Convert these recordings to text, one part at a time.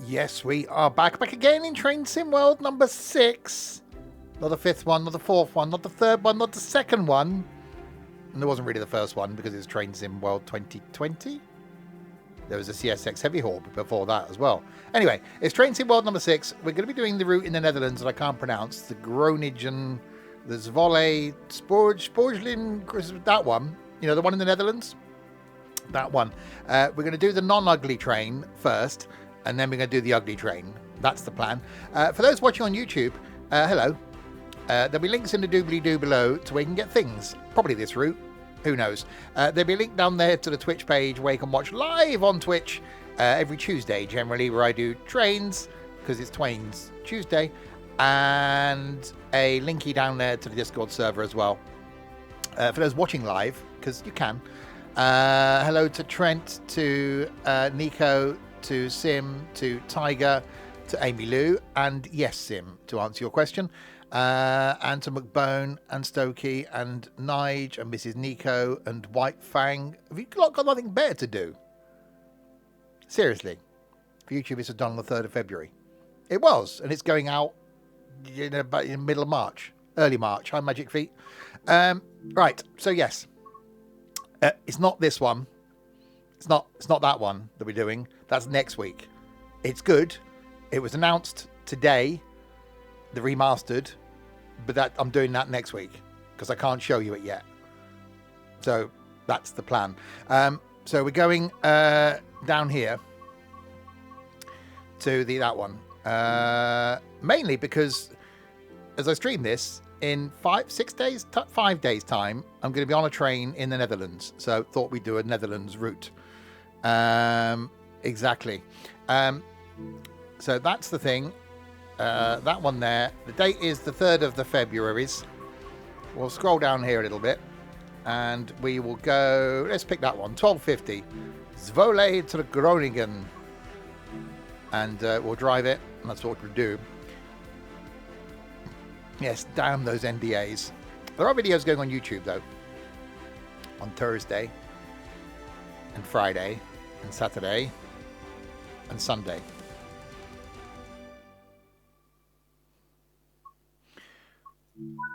Yes, we are back again in Train Sim World number 6. Not the 5th one, not the 4th one, not the 3rd one, not the 2nd one. And it wasn't really the first one because it's Train Sim World 2020. There was a CSX Heavy Haul before that as well. Anyway, it's Train Sim World number 6. We're going to be doing the route in the Netherlands that I can't pronounce. The Groningen, the Zwolle, Spoorlijn, that one. You know, the one in the Netherlands? That one. We're going to do the non-ugly train first, and then we're going to do the ugly train. That's the plan. For those watching on YouTube, hello. There'll be links in the doobly-doo below to where you can get things. Probably this route. Who knows? There'll be a link down there to the Twitch page where you can watch live on Twitch every Tuesday, generally, where I do trains, because it's Twain's Tuesday, and a linky down there to the Discord server as well. For those watching live, because you can. Hello to Trent, to Nico, to Sim, to Tiger, to Amy Lou, and yes, Sim, to answer your question. And to McBone and Stokey and Nige and Mrs. Nico and White Fang. Have you got nothing better to do? Seriously. For YouTube, it's done on the 3rd of February. It was, and it's going out in the middle of March. Early March. Hi, Magic Feet. Right, so yes. It's not this one. It's not that one that we're doing. That's next week. It's good. It was announced today, the remastered, but that I'm doing that next week because I can't show you it yet. So that's the plan. So we're going down here to that one. Mainly because as I stream this, in 5 days time, I'm going to be on a train in the Netherlands. So thought we'd do a Netherlands route. Exactly. So that's the thing. That one there. The date is the 3rd of the February's. We'll scroll down here a little bit. And we will go... Let's pick that one. 12:50. Zwolle to Groningen. And we'll drive it. And that's what we'll do. Yes, damn those NDAs. There are videos going on YouTube, though. On Thursday. And Friday. And Saturday. And Sunday.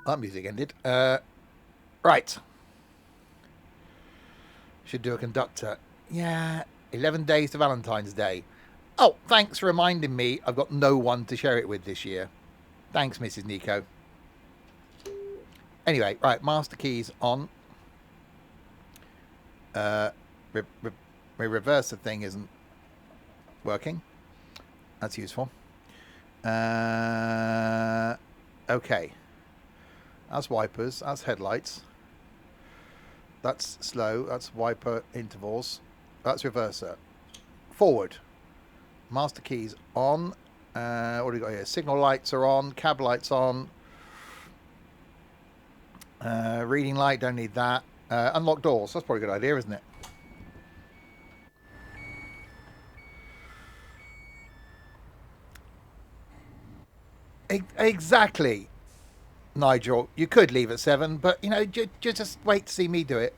That music ended. Right. Should do a conductor. Yeah. 11 days to Valentine's Day. Oh, thanks for reminding me. I've got no one to share it with this year. Thanks, Mrs. Nico. Anyway, right. Master keys on. My reverser thing isn't working. That's useful. Okay. That's wipers. That's headlights. That's slow. That's wiper intervals. That's reverser. Forward. Master keys on. What do we got here? Signal lights are on. Cab lights on. Reading light. Don't need that. Unlock doors. That's probably a good idea, isn't it? Exactly. Nigel, you could leave at 7, but you know, just wait to see me do it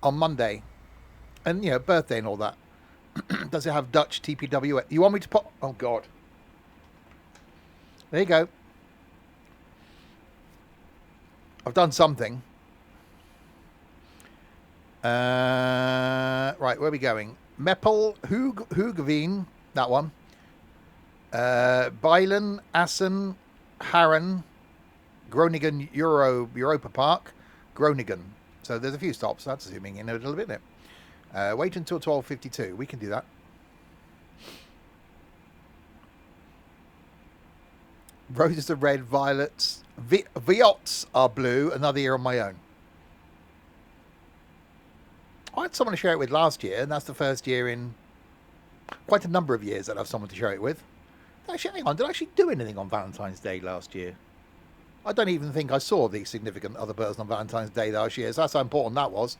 on Monday, and you know, birthday and all that. Does it have Dutch TPW? You want me to put? Oh God, there you go. I've done something. Right, where are we going? Meppel, Hoogeveen, that one. Bijlen, Assen, Harren. Groningen Europa Park, Groningen. So there's a few stops. That's zooming in a little bit. Wait until 12:52. We can do that. Roses are red, violets, viots are blue. Another year on my own. I had someone to share it with last year, and that's the first year in quite a number of years that I have someone to share it with. Actually, hang on. Did I actually do anything on Valentine's Day last year? I don't even think I saw the significant other person on Valentine's Day last year. So that's how important that was.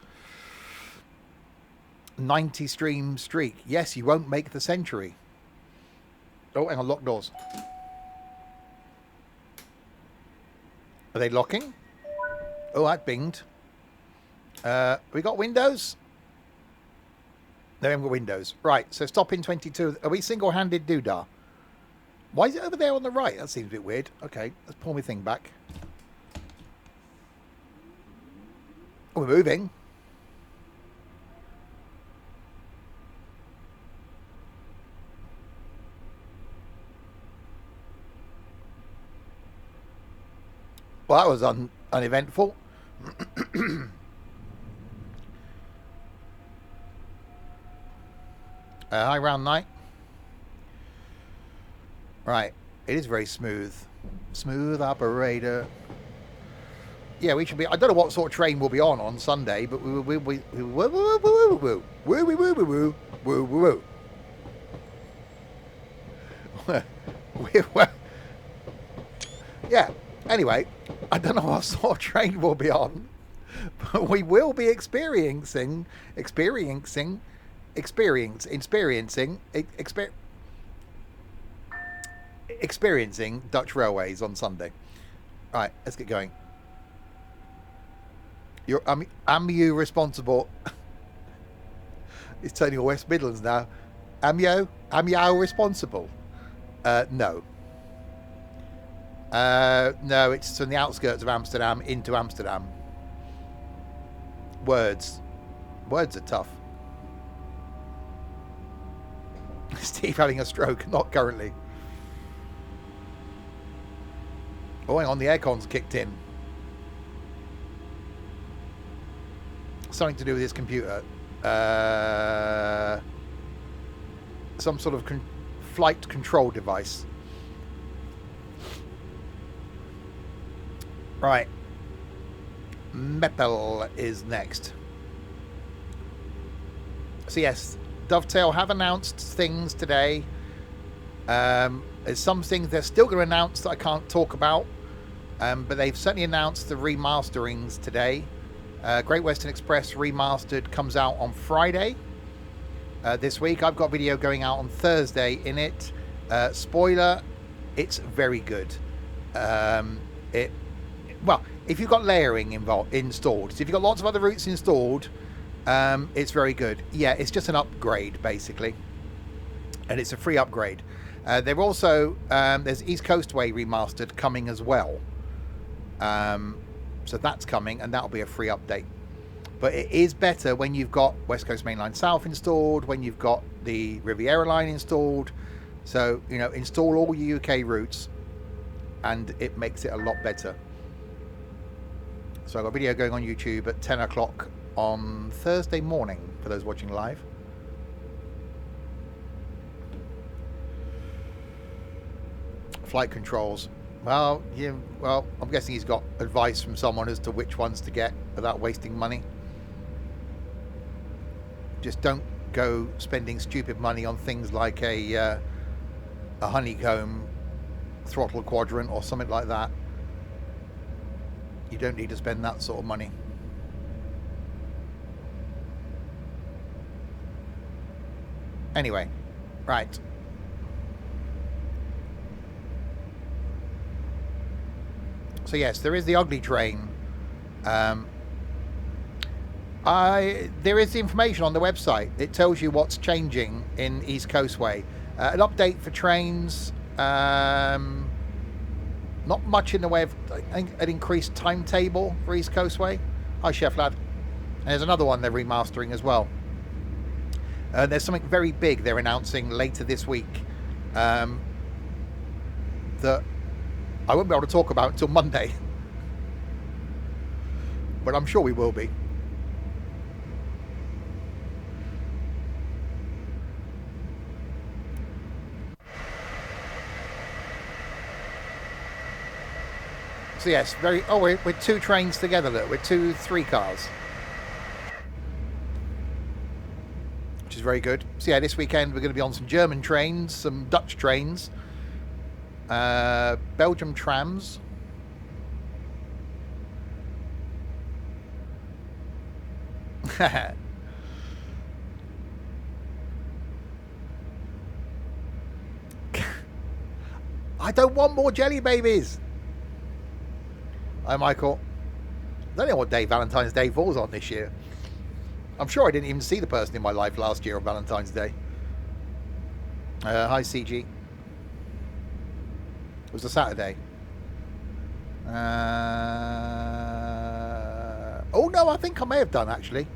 90 stream streak. Yes, you won't make the century. Oh, hang on. Lock doors. Are they locking? Oh, that binged. We got windows? They haven't got windows. Right, so stop in 22. Are we single-handed doodah? Why is it over there on the right? That seems a bit weird. Okay, let's pull my thing back. Oh, we're moving. Well, that was uneventful. Hi, round night. Right, it is very smooth. Smooth operator. Yeah, we should be. I don't know what sort of train we'll be on Sunday, but we yeah. Anyway, I don't know what sort of train we'll be on, but we will be experiencing Dutch railways on Sunday. Right, let's get going. Am you responsible? It's turning West Midlands now. Am you responsible? No. No, it's from the outskirts of Amsterdam into Amsterdam. Words are tough. Steve having a stroke, not currently. Oh, hang on, the aircon's kicked in. Something to do with his computer. Some sort of flight control device. Right. Meppel is next. So yes, Dovetail have announced things today. There's some things they're still going to announce that I can't talk about. But they've certainly announced the remasterings today. Great Western Express Remastered comes out on Friday this week. I've got a video going out on Thursday in it. Spoiler, it's very good. Well, if you've got layering installed, so if you've got lots of other routes installed, it's very good. Yeah, it's just an upgrade, basically. And it's a free upgrade. They're also, there's East Coast Way Remastered coming as well. So that's coming, and that'll be a free update. But it is better when you've got West Coast Main Line South installed, when you've got the Riviera line installed. So, you know, install all your UK routes, and it makes it a lot better. So I've got a video going on YouTube at 10 o'clock on Thursday morning for those watching live. Flight controls. Well, yeah, well, I'm guessing he's got advice from someone as to which ones to get without wasting money. Just don't go spending stupid money on things like a honeycomb throttle quadrant or something like that. You don't need to spend that sort of money. Anyway, right. So yes, there is the ugly train. There is the information on the website. It tells you what's changing in East Coast Way. An update for trains. Not much in the way of an increased timetable for East Coast Way. Hi, Chef Lad. And there's another one they're remastering as well. There's something very big they're announcing later this week that I won't be able to talk about until Monday. But I'm sure we will be. So yes, we're two trains together, look. We're three cars. Which is very good. So yeah, this weekend we're going to be on some German trains, some Dutch trains, Belgium trams. I don't want more jelly babies. Hi, Michael. I don't know what day Valentine's Day falls on this year. I'm sure I didn't even see the person in my life last year on Valentine's Day. Hi, CG. It was a Saturday. Oh, no, I think I may have done, actually.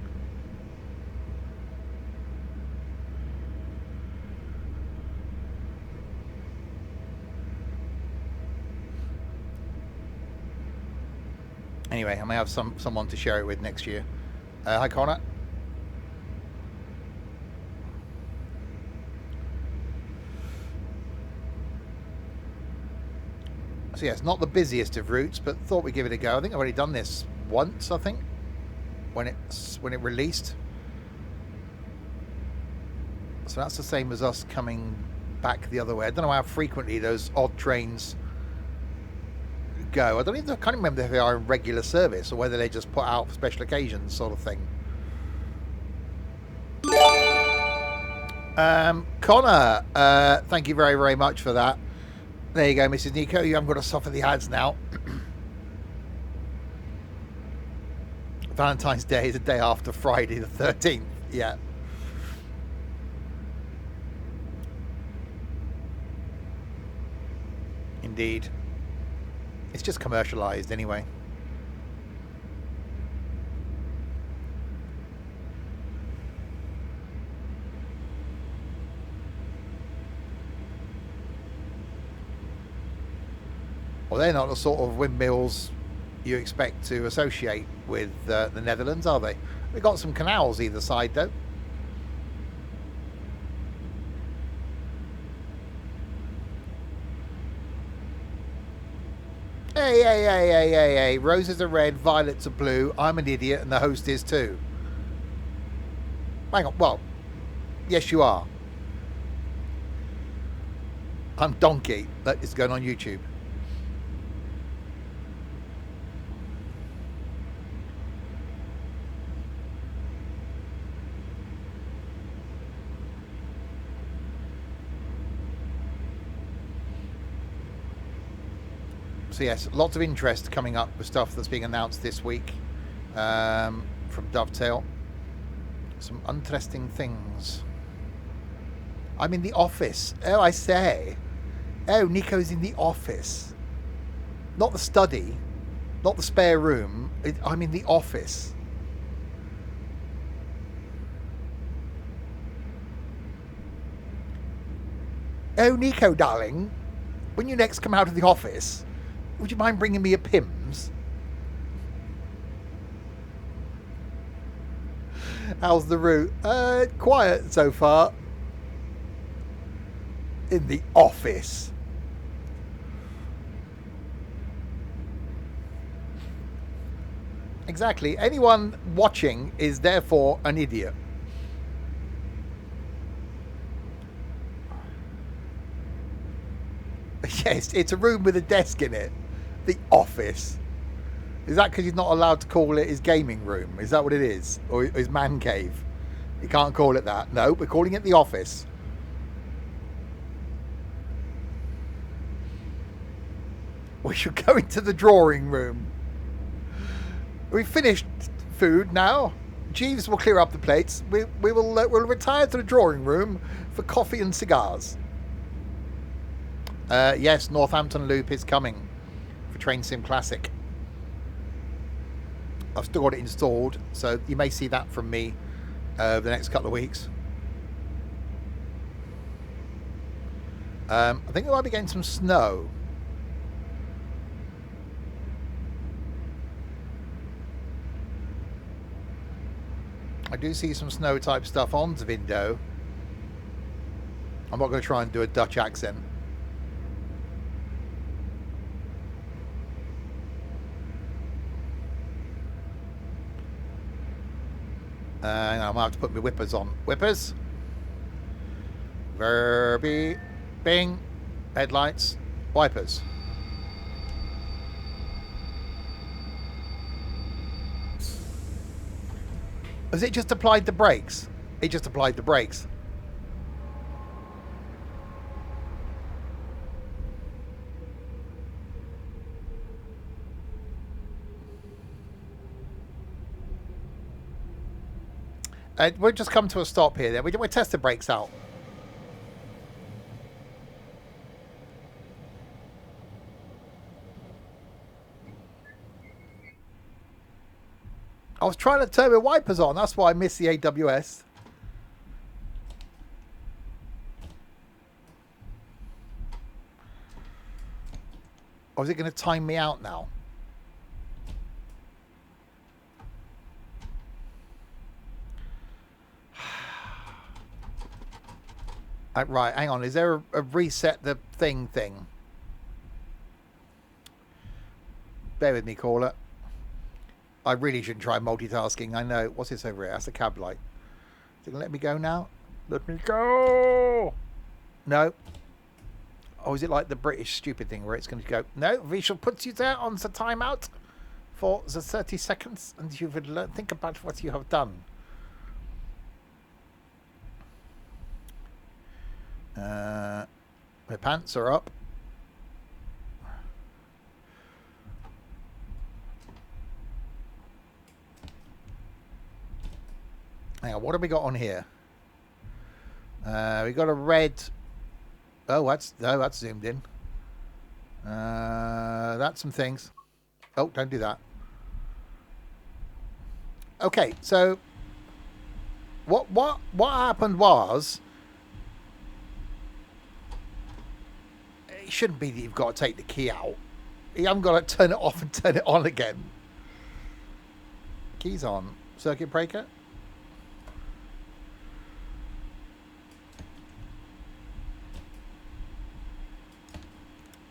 Anyway, I may have someone to share it with next year. Hi, Connor. So yeah, it's not the busiest of routes, but thought we'd give it a go. I think I've already done this once, I think, when it released. So that's the same as us coming back the other way. I don't know how frequently those odd trains go. I can't remember if they are in regular service or whether they just put out for special occasions sort of thing. Connor, thank you very, very much for that. There you go, Mrs. Nico. You haven't got to suffer the ads now. Valentine's Day is the day after Friday the 13th. Yeah. Indeed. It's just commercialized anyway. Well, they're not the sort of windmills you expect to associate with the Netherlands, are they? We've got some canals either side, though. Hey. Roses are red, violets are blue. I'm an idiot, and the host is too. Hang on. Well, yes, you are. I'm Donkey. That is going on YouTube. So yes, lots of interest coming up with stuff that's being announced this week from Dovetail. Some interesting things. I'm in the office. Oh, I say. Oh, Nico's in the office. Not the study. Not the spare room. I'm in the office. Oh, Nico, darling. When you next come out of the office, would you mind bringing me a Pimm's? How's the route? Quiet so far. In the office. Exactly. Anyone watching is therefore an idiot. Yes, it's a room with a desk in it. The office. Is that because he's not allowed to call it his gaming room? Is that what it is? Or his man cave? You can't call it that. No, we're calling it the office. We should go into the drawing room. We've finished food now. Jeeves will clear up the plates. We'll retire to the drawing room for coffee and cigars. Yes, Northampton Loop is coming for Train Sim Classic. I've still got it installed, so you may see that from me over the next couple of weeks. I think we might be getting some snow. I do see some snow type stuff on Zwindo. I'm not going to try and do a Dutch accent. And I might have to put my whippers on. Whippers. Verbi. Bing. Headlights. Wipers. Has it just applied the brakes? It just applied the brakes. We'll just come to a stop here. Then we'll test the brakes out. I was trying to turn my wipers on. That's why I missed the AWS. Or is it going to time me out now? Right, hang on. Is there a reset the thing? Bear with me, caller. I really shouldn't try multitasking. I know. What's this over here? That's the cab light. Is it going to let me go now? Let me go! No. Oh, is it like the British stupid thing where it's going to go, no, we shall put you there on the timeout for the 30 seconds and you will think about what you have done. My pants are up. Hang on, what have we got on here? We got a red. Oh, that's zoomed in. That's some things. Oh, don't do that. Okay, so what happened was, it shouldn't be that you've got to take the key out. You haven't got to turn it off and turn it on again. Keys on. Circuit breaker.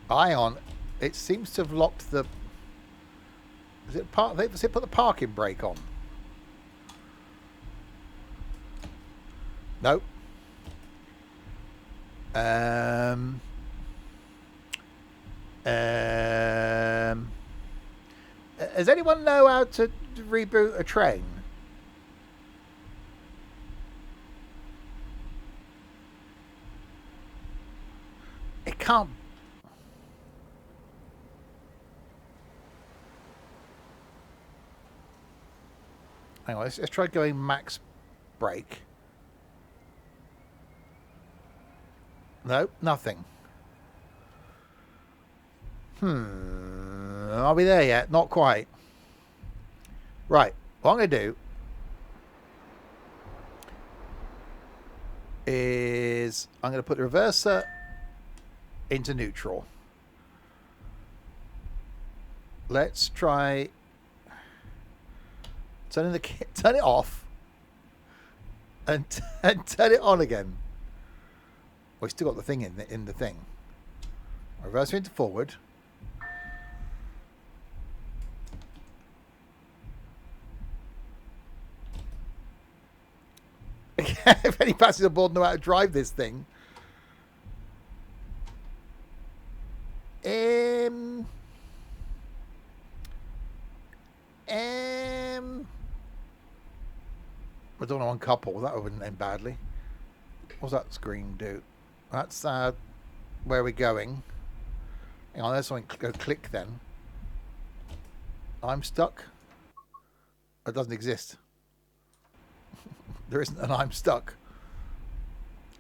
Ion. It seems to have locked the. Is it part? Has it put the parking brake on? Nope. Does anyone know how to reboot a train? It can't. Hang on, let's try going max brake. Nope, nothing. Are we there yet? Not quite. Right, what I'm going to do is I'm going to put the reverser into neutral. Let's try turn it off and turn it on again. We've still got the thing in the thing. Reverse into forward. If any passengers aboard know how to drive this thing. I don't want to uncouple. That wouldn't end badly. What's that screen do? That's where we're going. Hang on, there's something. Go click then. I'm stuck. It doesn't exist. There isn't an I'm stuck.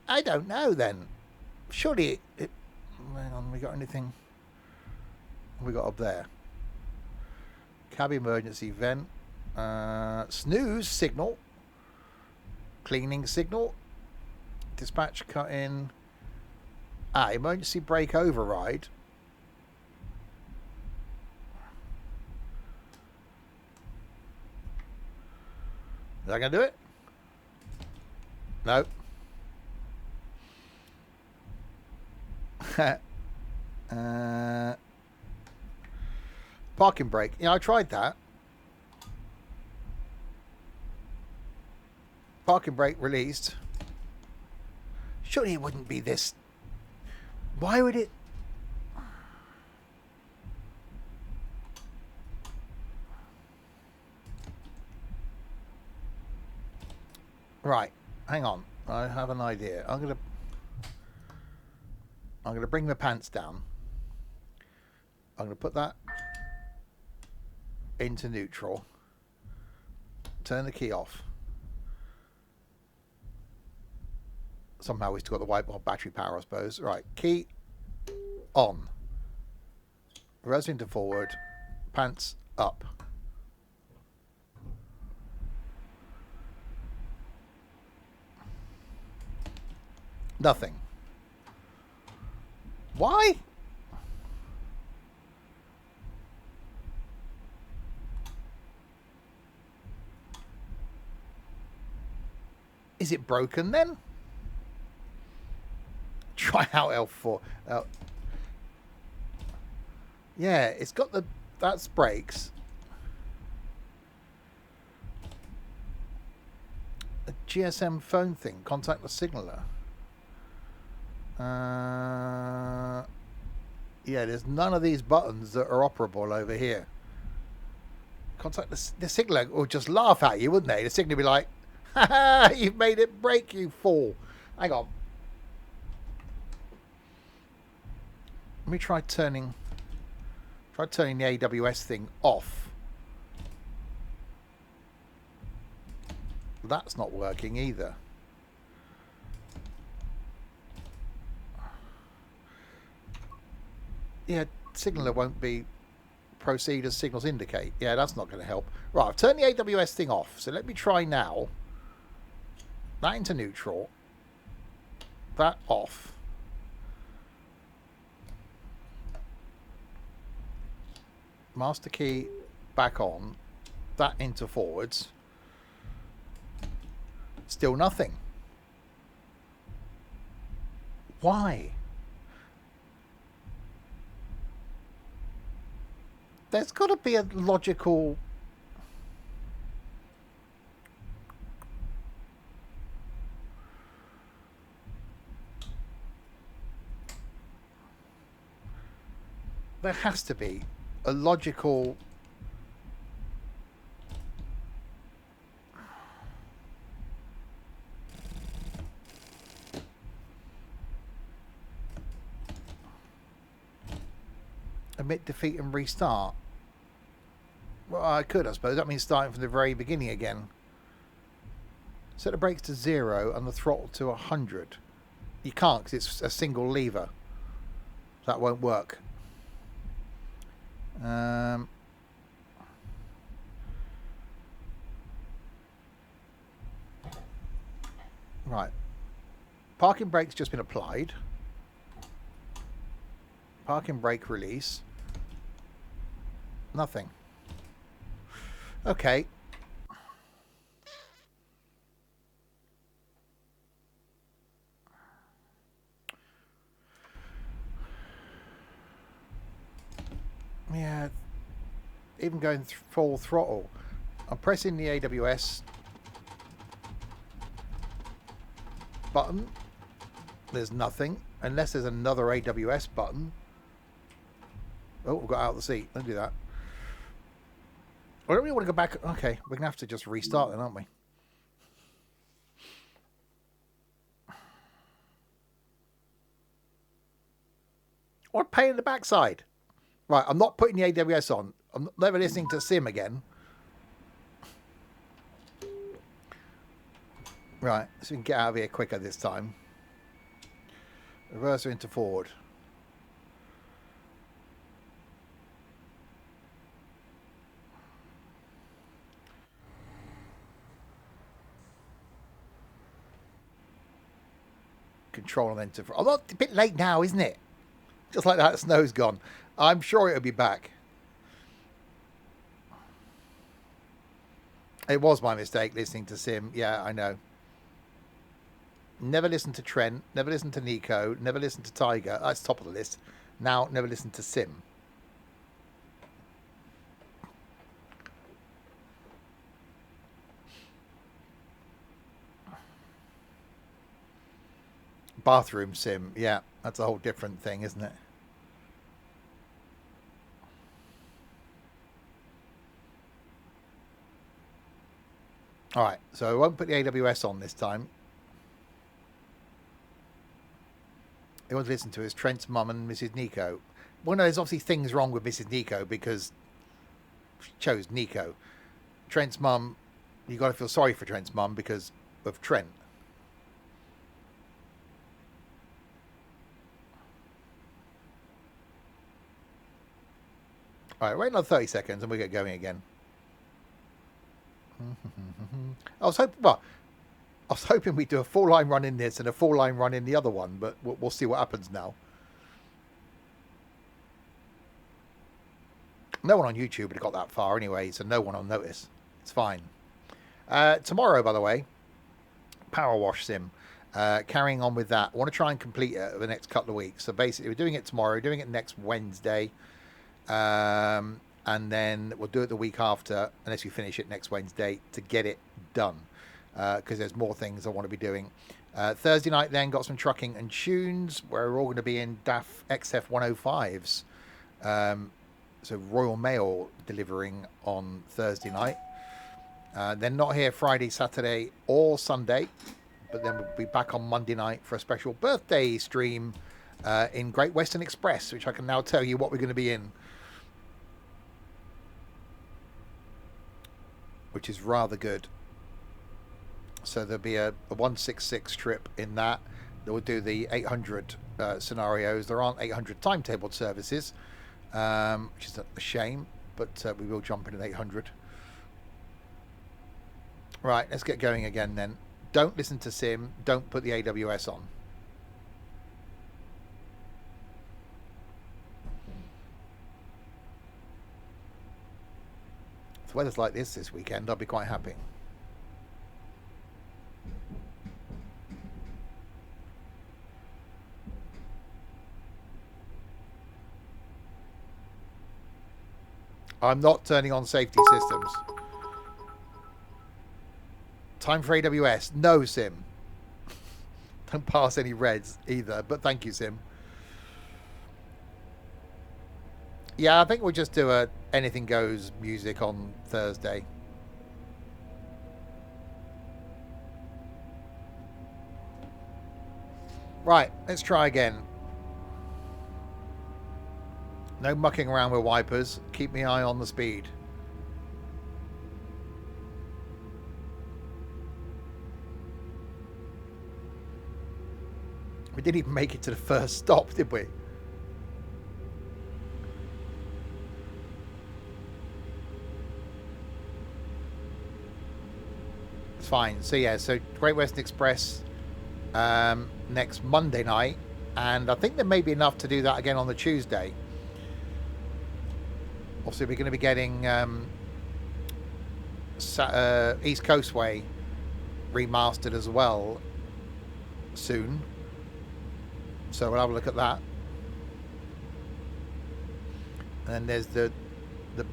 I don't know then. Surely it. Hang on, we got anything? What we got up there? Cab emergency vent. Snooze signal. Cleaning signal. Dispatch cut in. Emergency brake override. Is that going to do it? No. Parking brake. Yeah, I tried that. Parking brake released. Surely it wouldn't be this. Why would it? Right, hang on. I have an idea. I'm gonna bring the pants down. I'm gonna put that into neutral. Turn the key off. Somehow we still got the white bar battery power, I suppose. Right, key on. Reverse into forward. Pants up. Nothing. Why? Is it broken then? Try out L4. Yeah, it's got the... That's brakes. A GSM phone thing. Contact the signaller. Yeah, there's none of these buttons that are operable over here. Contact the signaller would just laugh at you, wouldn't they? The signaller would be like, ha ha, you've made it break, you fool. Hang on. Let me try turning the AWS thing off. That's not working either. Yeah, signaller won't be proceed as signals indicate. Yeah, that's not going to help. Right, I've turned the AWS thing off. So let me try now. That into neutral. That off. Master key back on. That into forwards. Still nothing. Why? There's got to be a logical... There has to be a logical... Admit defeat and restart. Well, I could, I suppose. That means starting from the very beginning again. Set the brakes to 0 and the throttle to 100. You can't because it's a single lever. That won't work. Right. Parking brake's just been applied. Parking brake release. Nothing. Okay. Yeah. Even going full throttle. I'm pressing the AWS button. There's nothing. Unless there's another AWS button. Oh, we've got out of the seat. Don't do that. I don't really want to go back. Okay, we're going to have to just restart then, aren't we? What pain in the backside? Right, I'm not putting the AWS on. I'm never listening to Sim again. Right, so we can get out of here quicker this time. Reverser into forward. Control and enter. I'm not a bit late now, isn't it? Just like that, the snow's gone. I'm sure it'll be back. It was my mistake listening to Sim. Yeah, I know. Never listen to Trent. Never listen to Nico. Never listen to Tiger. That's top of the list. Now, never listen to Sim. Bathroom Sim. Yeah, that's a whole different thing, isn't it? All right, so I won't put the AWS on this time. They want to listen to is Trent's mum and Mrs. Nico. Well, no, there's obviously things wrong with Mrs. Nico because she chose Nico. Trent's mum, you got to feel sorry for Trent's mum because of Trent. All right, wait another 30 seconds and we get going again. I was hoping we'd do a full line run in this and a full line run in the other one, but we'll see what happens now. No one on YouTube would have got that far anyway, so no one will notice. It's fine. Tomorrow, by the way, Power Wash Sim. Carrying on with that. I want to try and complete it over the next couple of weeks. So basically, we're doing it tomorrow, doing it next Wednesday. And then we'll do it the week after, unless we finish it next Wednesday, to get it done. Because there's more things I want to be doing. Thursday night then, got some trucking and tunes, where we're all going to be in DAF XF 105s. So Royal Mail delivering on Thursday night. Then not here Friday, Saturday or Sunday. But then we'll be back on Monday night for a special birthday stream in Great Western Express, which I can now tell you what we're going to be in. Which is rather good. So there'll be a 166 trip in that. That will do the 800 scenarios. There aren't 800 timetabled services, which is a shame, but we will jump in at 800. Right, let's get going again then. Don't listen to Sim. Don't put the AWS on. If the weather's like this weekend, I'll be quite happy. I'm not turning on safety systems. Time for AWS. No, Sim. Don't pass any reds either, but thank you, Sim. Yeah, I think we'll just do a anything goes music on Thursday. Right, let's try again. No mucking around with wipers. Keep my eye on the speed. We didn't even make it to the first stop, did we? It's fine. So yeah, so Great Western Express next Monday night, and I think there may be enough to do that again on the Tuesday. Also, we're going to be getting East Coast Way remastered as well soon. So we'll have a look at that. And then there's the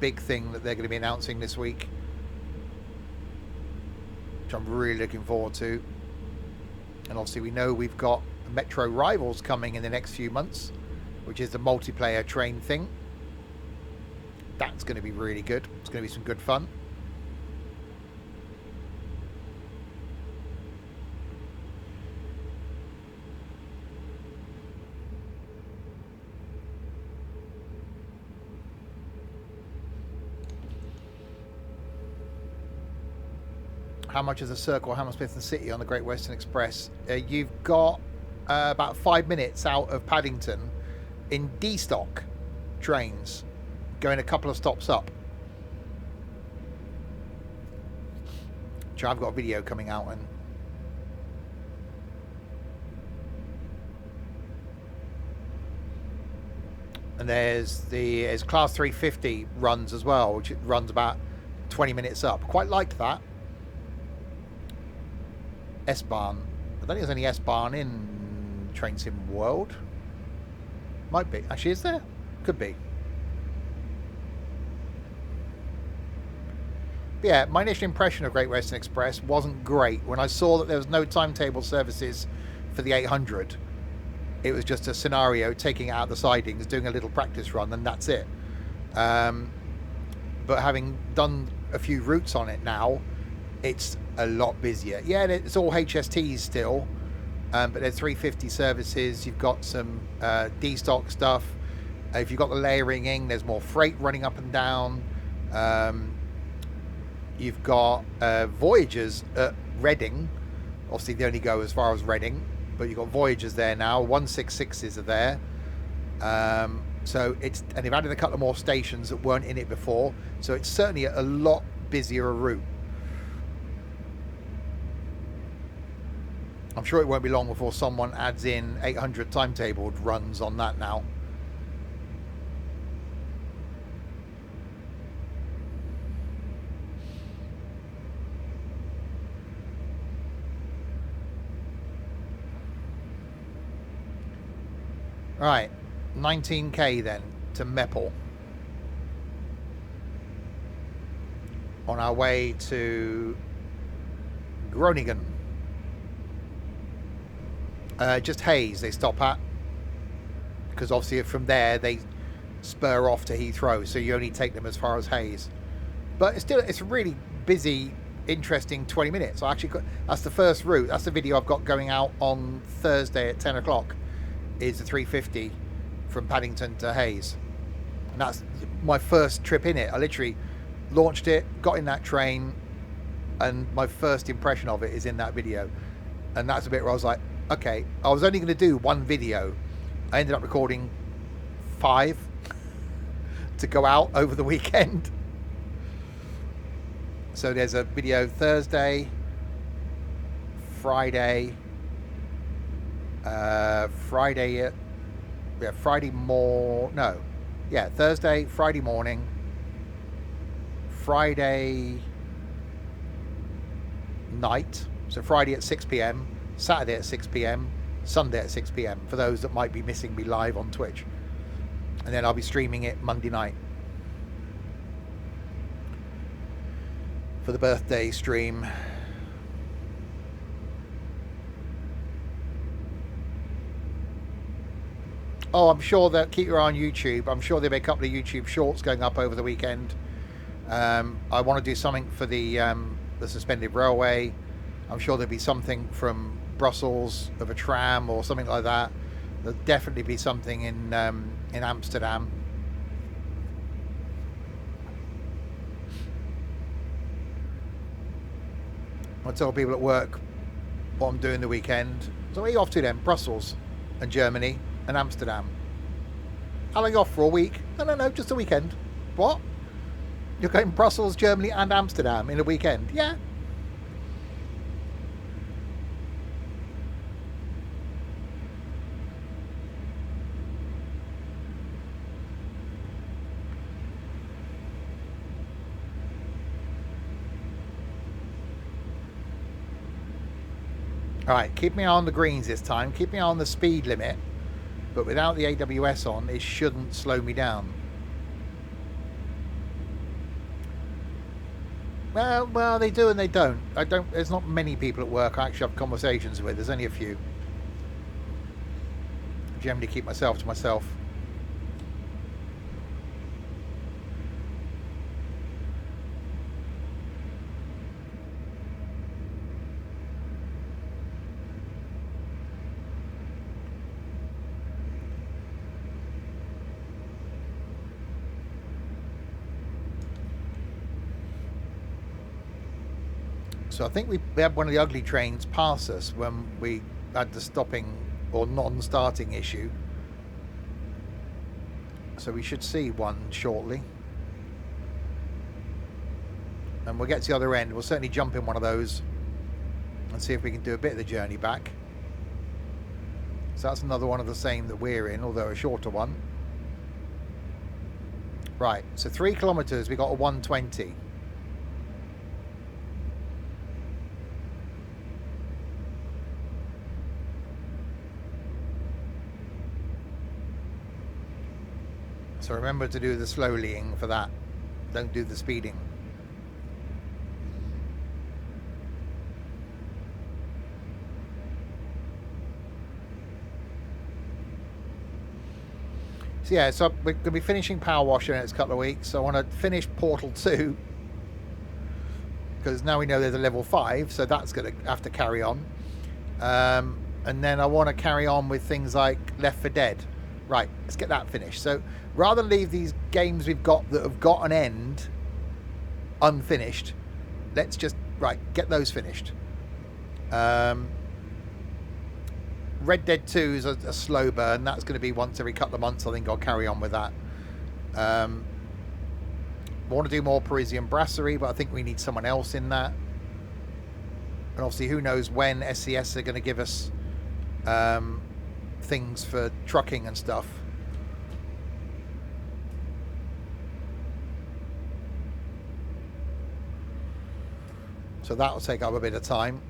big thing that they're going to be announcing this week, which I'm really looking forward to. And obviously we know we've got Metro Rivals coming in the next few months, which is the multiplayer train thing. That's going to be really good. It's going to be some good fun. How much is a Circle Hammersmith and City on the Great Western Express? You've got about 5 minutes out of Paddington in D-Stock trains, going a couple of stops up. Which I've got a video coming out in. And there's Class 350 runs as well, which runs about 20 minutes up. Quite liked that. S-Bahn. I don't think there's any S-Bahn in Train Sim World. Might be. Actually, is there? Could be. But yeah, my initial impression of Great Western Express wasn't great. When I saw that there was no timetable services for the 800, it was just a scenario, taking it out the sidings, doing a little practice run, and that's it. But having done a few routes on it now, it's a lot busier. Yeah, it's all HSTs still, but there's 350 services. You've got some D-Stock stuff. If you've got the layering in, there's more freight running up and down. You've got Voyagers at Reading. Obviously, they only go as far as Reading, but you've got Voyagers there now. 166s are there. So it's, and they've added a couple of more stations that weren't in it before. So it's certainly a lot busier route. I'm sure it won't be long before someone adds in 800 timetabled runs on that now. Right, 19k then to Meppel. On our way to Groningen. Just Hayes they stop at, because obviously from there they spur off to Heathrow, so you only take them as far as Hayes. But it's still, it's a really busy, interesting 20 minutes. I actually got, that's the first route. That's the video I've got going out on Thursday at 10 o'clock. Is the 350 from Paddington to Hayes, and that's my first trip in it. I literally launched it, got in that train, and my first impression of it is in that video. And that's a bit where I was like, okay, I was only going to do one video. I ended up recording 5 to go out over the weekend. So there's a video Thursday, Friday, Thursday, Friday morning, Friday night, so Friday at 6 p.m, Saturday at 6 p.m, Sunday at 6 p.m, for those that might be missing me live on Twitch. And then I'll be streaming it Monday night for the birthday stream. Oh, I'm sure that, keep your eye on YouTube. I'm sure there'll be a couple of YouTube shorts going up over the weekend. I want to do something for the suspended railway. I'm sure there'll be something from Brussels of a tram or something like that. There'll definitely be something in Amsterdam. I tell people at work what I'm doing the weekend. So where are you off to then? Brussels and Germany and Amsterdam. How long are you off for? A week? No, just a weekend. What? You're going Brussels, Germany and Amsterdam in a weekend? Yeah. Alright, keep me on the greens this time. Keep me on the speed limit. But without the AWS on, it shouldn't slow me down. Well, they do and they don't. There's not many people at work I actually have conversations with. There's only a few. I generally keep myself to myself. So I think we had one of the ugly trains pass us when we had the stopping or non-starting issue. So we should see one shortly. And we'll get to the other end. We'll certainly jump in one of those and see if we can do a bit of the journey back. So that's another one of the same that we're in, although a shorter one. Right, so 3 kilometres, we got a 120. So remember to do the slowlying for that. Don't do the speeding. So yeah, so we're going to be finishing Power Wash in the next couple of weeks. So I want to finish Portal 2. Because now we know there's a level 5, so that's going to have to carry on. And then I want to carry on with things like Left 4 Dead. Right, let's get that finished. So rather than leave these games we've got that have got an end unfinished, let's just, right, get those finished. Red Dead 2 is a slow burn. That's going to be once every couple of months. I think I'll carry on with that. I want to do more Parisian Brasserie, but I think we need someone else in that. And obviously, who knows when SCS are going to give us things for trucking and stuff. So that will take up a bit of time.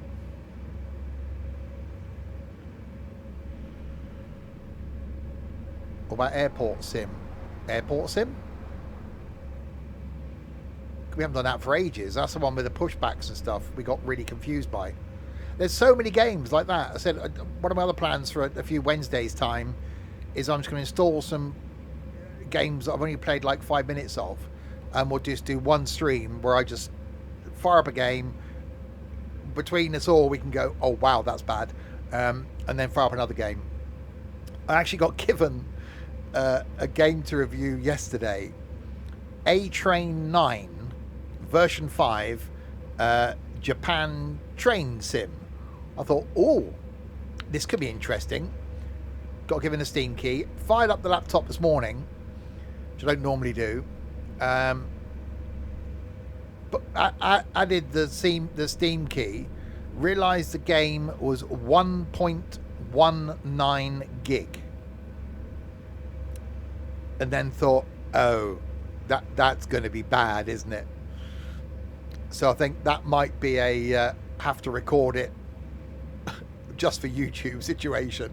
What about Airport Sim? Airport Sim? We haven't done that for ages. That's the one with the pushbacks and stuff we got really confused by. There's so many games like that. I said one of my other plans for a few Wednesdays time is I'm just going to install some games that I've only played like 5 minutes of, and we'll just do one stream where I just fire up a game. Between us all we can go, oh wow, that's bad, and then fire up another game. I actually got given a game to review yesterday, A-Train 9 version 5 Japan train sim. I thought, oh, this could be interesting. Got given a Steam key, fired up the laptop this morning, which I don't normally do, but I added the Steam key, realised the game was 1.19 gig, and then thought, oh, that's going to be bad, isn't it? So I think that might be a have to record it just for YouTube situation.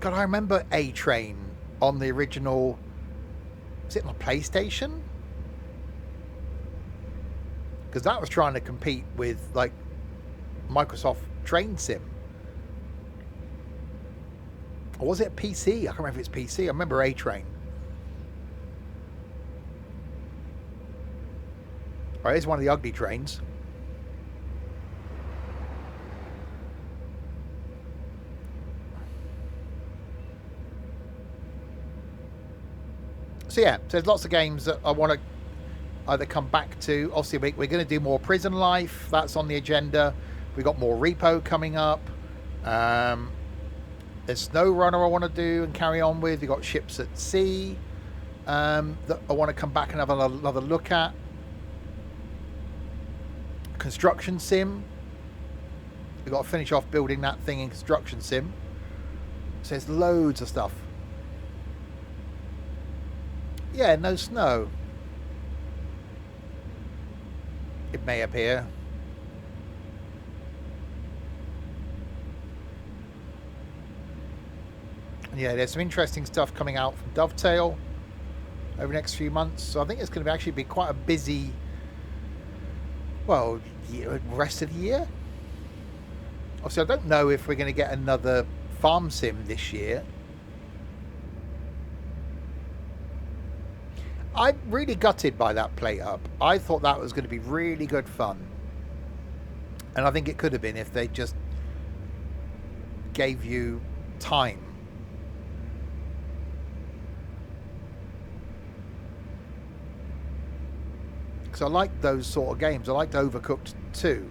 God, I remember A-Train on the original, was it on the PlayStation? Because that was trying to compete with like Microsoft Train Sim. Or was it a PC? I can't remember if it's PC. I remember A-Train. All right, here's one of the ugly trains. So yeah, so there's lots of games that I want to either come back to. Obviously, we're going to do more Prison Life. That's on the agenda. We've got more Repo coming up. There's Snow Runner I want to do and carry on with. We've got Ships at Sea that I want to come back and have another look at. Construction Sim. We've got to finish off building that thing in Construction Sim. So there's loads of stuff. Yeah, no snow. It may appear. And yeah, there's some interesting stuff coming out from Dovetail over the next few months. So I think it's going to actually be quite a busy, well, rest of the year. Obviously, I don't know if we're going to get another farm sim this year. I'm really gutted by that plate up. I thought that was going to be really good fun. And I think it could have been if they just gave you time. Because I like those sort of games. I liked Overcooked 2.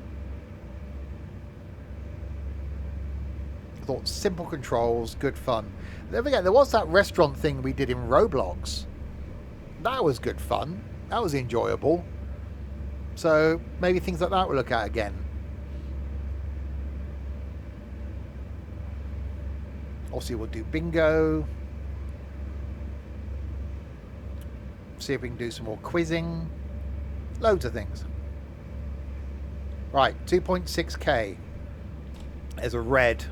I thought simple controls, good fun. Don't forget, there was that restaurant thing we did in Roblox. That was good fun. That was enjoyable. So maybe things like that we'll look at again. Obviously we'll do bingo. See if we can do some more quizzing. Loads of things. Right, 2.6k. There's a red.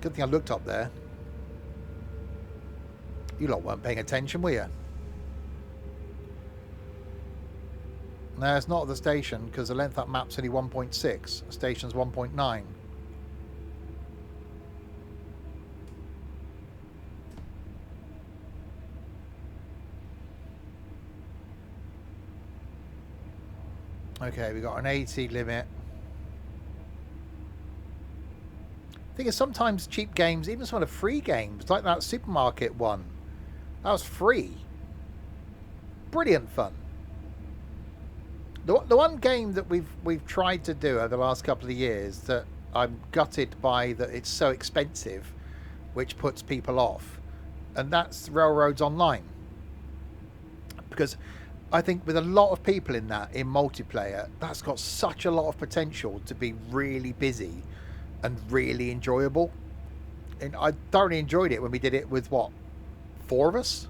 Good thing I looked up there. You lot weren't paying attention, were you? No, it's not at the station because the length up map's only 1.6. The station's 1.9. Okay, we got an 80 limit. I think sometimes cheap games, even some of the free games, like that supermarket one, that was free. brilliant fun. The one game that we've tried to do over the last couple of years that I'm gutted by that it's so expensive, which puts people off, and that's Railroads Online. Because I think with a lot of people in multiplayer, that's got such a lot of potential to be really busy and really enjoyable. And I thoroughly enjoyed it when we did it with, what, 4 of us?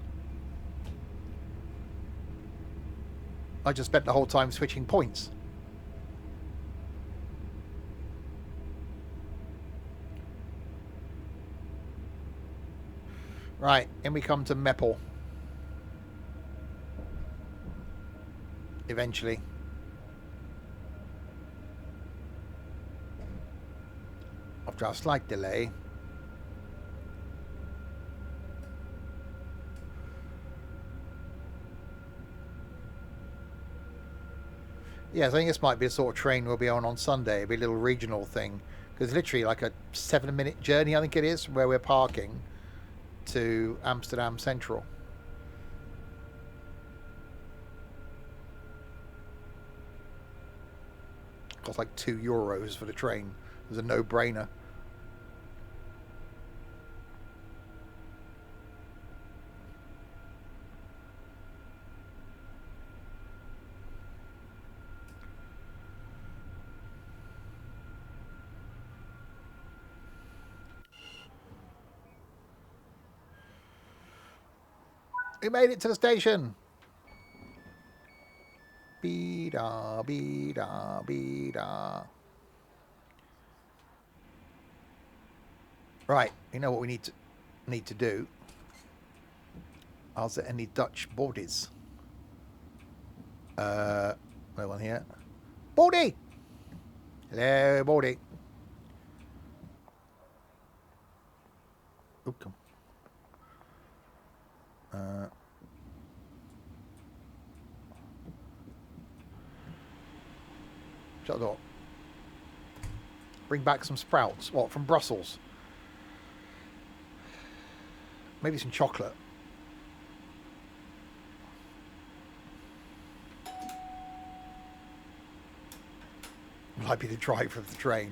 I just spent the whole time switching points. Right, and we come to Meppel. Eventually. After a slight delay. Yes, I think this might be a sort of train we'll be on Sunday. It'll be a little regional thing. Because literally like a 7-minute journey, I think it is, from where we're parking to Amsterdam Central. Costs like €2 for the train. It was a no-brainer. We made it to the station. Bee-da, bee-da, bee-da. Right, you know what we need to do. Are there any Dutch boardies? No one here. Boardie! Hello, boardie. Oh, come. Shut the door. Bring back some sprouts. What, from Brussels? Maybe some chocolate. Might be the driver of the train.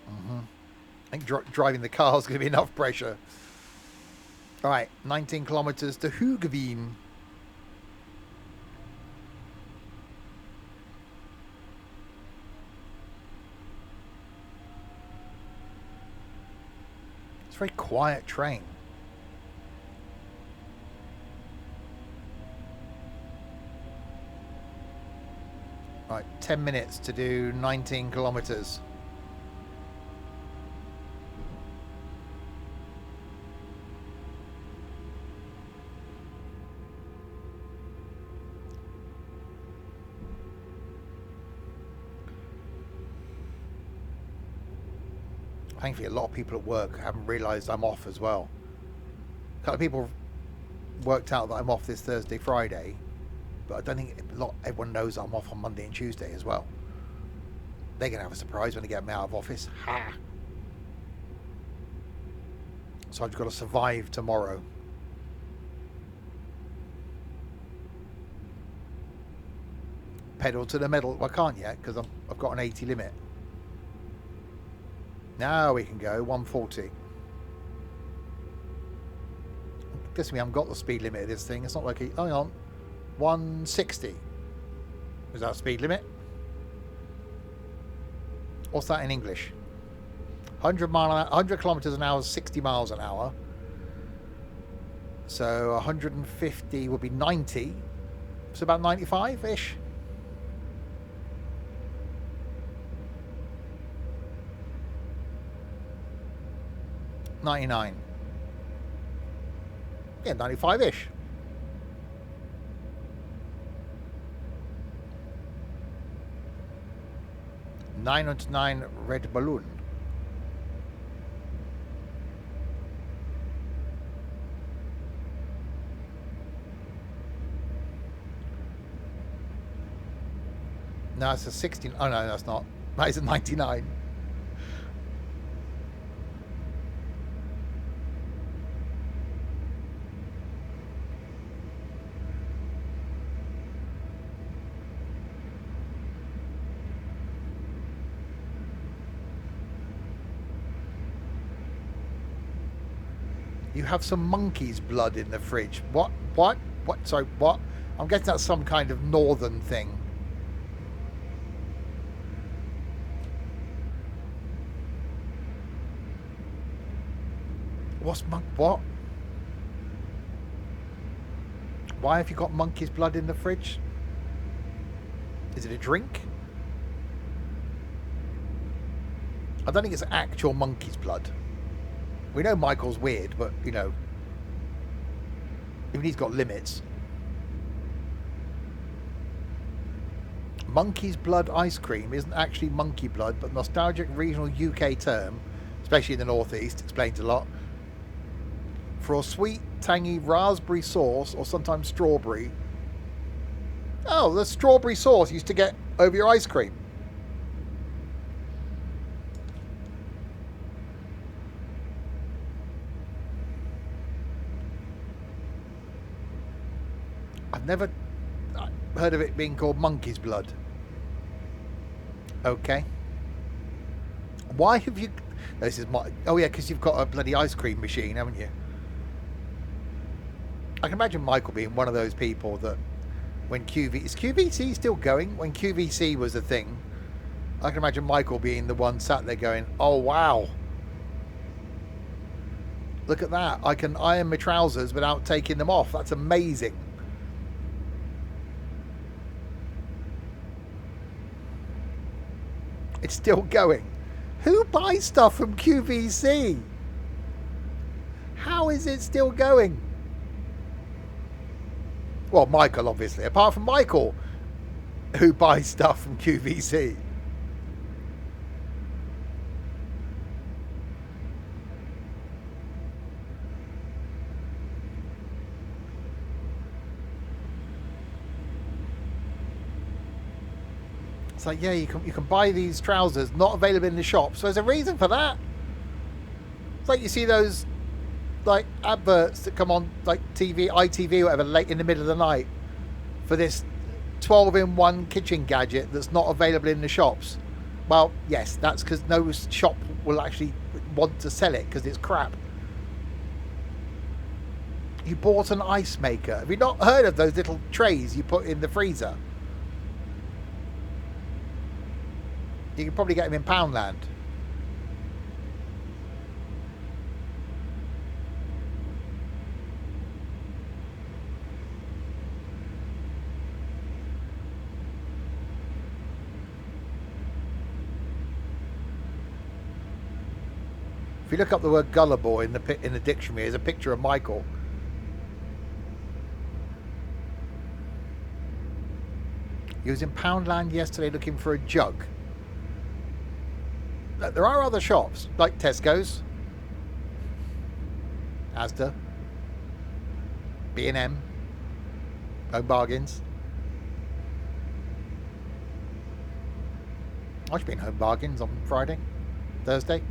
I think driving the car is going to be enough pressure. Alright, 19 kilometres to Hoogeveen. It's a very quiet train. Right, 10 minutes to do 19 kilometres. Thankfully, a lot of people at work haven't realised I'm off as well. A couple of people worked out that I'm off this Thursday, Friday, but I don't think everyone knows I'm off on Monday and Tuesday as well. They're going to have a surprise when they get me out of office. Ha! So I've got to survive tomorrow. Pedal to the metal. Well, I can't yet because I've got an 80 limit. Now we can go 140. Guess we haven't got the speed limit of this thing. It's not like hang on, 160. Is that speed limit? What's that in English? 100 kilometers an hour is 60 miles an hour. So 150 would be 90. So about 95-ish. 99. Yeah, 95-ish. (909) red balloon. No, it's a 16. Oh no, that's not. That is a 99. You have some monkey's blood in the fridge. What? What? What? Sorry, what? I'm guessing that's some kind of northern thing. What? Why have you got monkey's blood in the fridge? Is it a drink? I don't think it's actual monkey's blood. We know Michael's weird, but, you know, even he's got limits. Monkey's blood ice cream isn't actually monkey blood, but nostalgic regional UK term, especially in the northeast, explains a lot. For a sweet, tangy raspberry sauce, or sometimes strawberry. Oh, the strawberry sauce you used to get over your ice cream. I've never heard of it being called monkey's blood. Okay. Why have you... This is my... Oh yeah, because you've got a bloody ice cream machine, haven't you? I can imagine Michael being one of those people that when is QVC still going? When QVC was a thing, I can imagine Michael being the one sat there going, oh wow, look at that, I can iron my trousers without taking them off, that's amazing. It's still going. Who buys stuff from QVC? How is it still going? Well, Michael, obviously. Apart from Michael, who buys stuff from QVC. It's like, yeah, you can buy these trousers, not available in the shop. So there's a reason for that. It's like you see those like adverts that come on like TV, ITV, whatever, late in the middle of the night for this 12-in-1 kitchen gadget that's not available in the shops. Well, yes, that's because no shop will actually want to sell it because it's crap. You bought an ice maker. Have you not heard of those little trays you put in the freezer? You can probably get them in Poundland. If you look up the word gullible in the dictionary, there's a picture of Michael. He was in Poundland yesterday looking for a jug. There are other shops, like Tesco's, Asda, B&M, Home Bargains. I should be in Home Bargains on Friday, Thursday.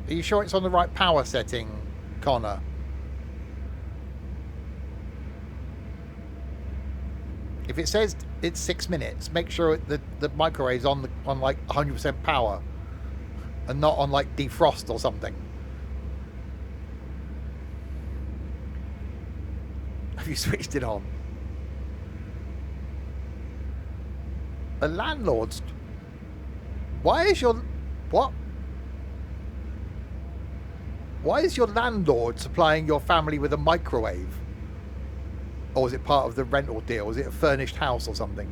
Are you sure it's on the right power setting, Connor? If it says it's 6 minutes, make sure the microwave's on like 100% power and not on like defrost or something. Have you switched it on? A landlord's... Why is your... What? Why is your landlord supplying your family with a microwave? Or is it part of the rental deal? Is it a furnished house or something?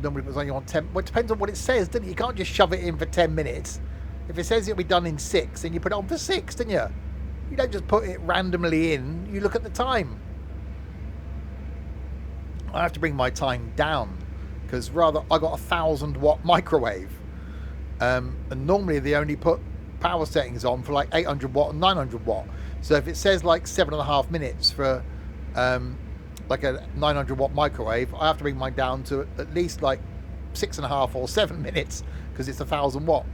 Normally puts on you on 10... Well, it depends on what it says, doesn't it? You can't just shove it in for 10 minutes. If it says it'll be done in 6, then you put it on for 6, don't you? You don't just put it randomly in. You look at the time. I have to bring my time down. Because rather, I got a 1,000-watt microwave. And normally they only put power settings on for like 800 watt and 900 watt. So if it says like 7.5 minutes for like a 900 watt microwave, I have to bring mine down to at least like 6.5 or 7 minutes because it's 1,000 watt.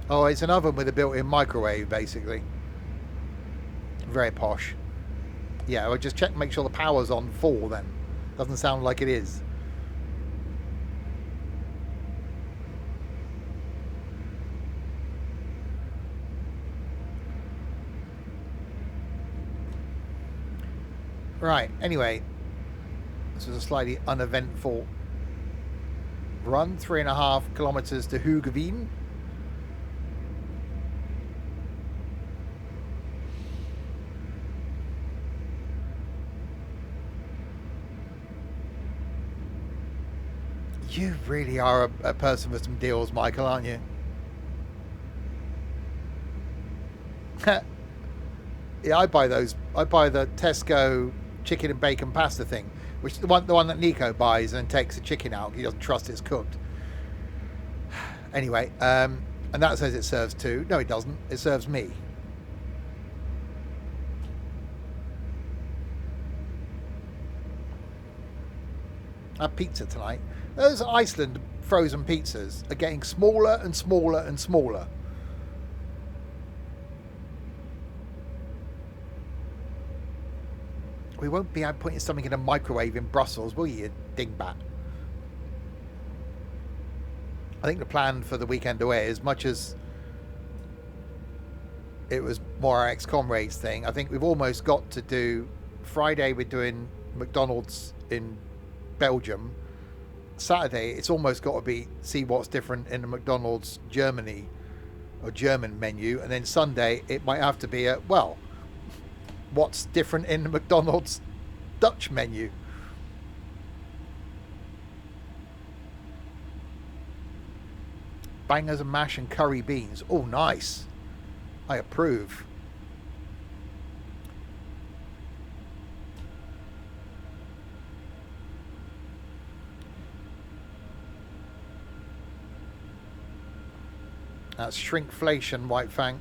Oh, it's an oven with a built-in microwave, basically. Very posh. Yeah, I'll just check, make sure the power's on full then. Doesn't sound like it is. Right, anyway. This was a slightly uneventful run. 3.5 kilometers to Hoogeveen. You really are a person with some deals, Michael, aren't you? Yeah, I buy those. I buy the Tesco chicken and bacon pasta thing, which is the one that Nico buys and takes the chicken out. He doesn't trust it's cooked. Anyway, and that says it serves two. No, it doesn't. It serves me. I had pizza tonight. Those Iceland frozen pizzas are getting smaller and smaller and smaller. We won't be out putting something in a microwave in Brussels, will you dingbat? I think the plan for the weekend away, as much as it was more our ex-comrades thing, I think we've almost got to do... Friday we're doing McDonald's in Belgium. Saturday it's almost got to be see what's different in the McDonald's Germany or German menu, and then Sunday it might have to be what's different in the McDonald's Dutch menu. Bangers and mash and curry beans. Oh, nice. I approve. That's shrinkflation, White Fang.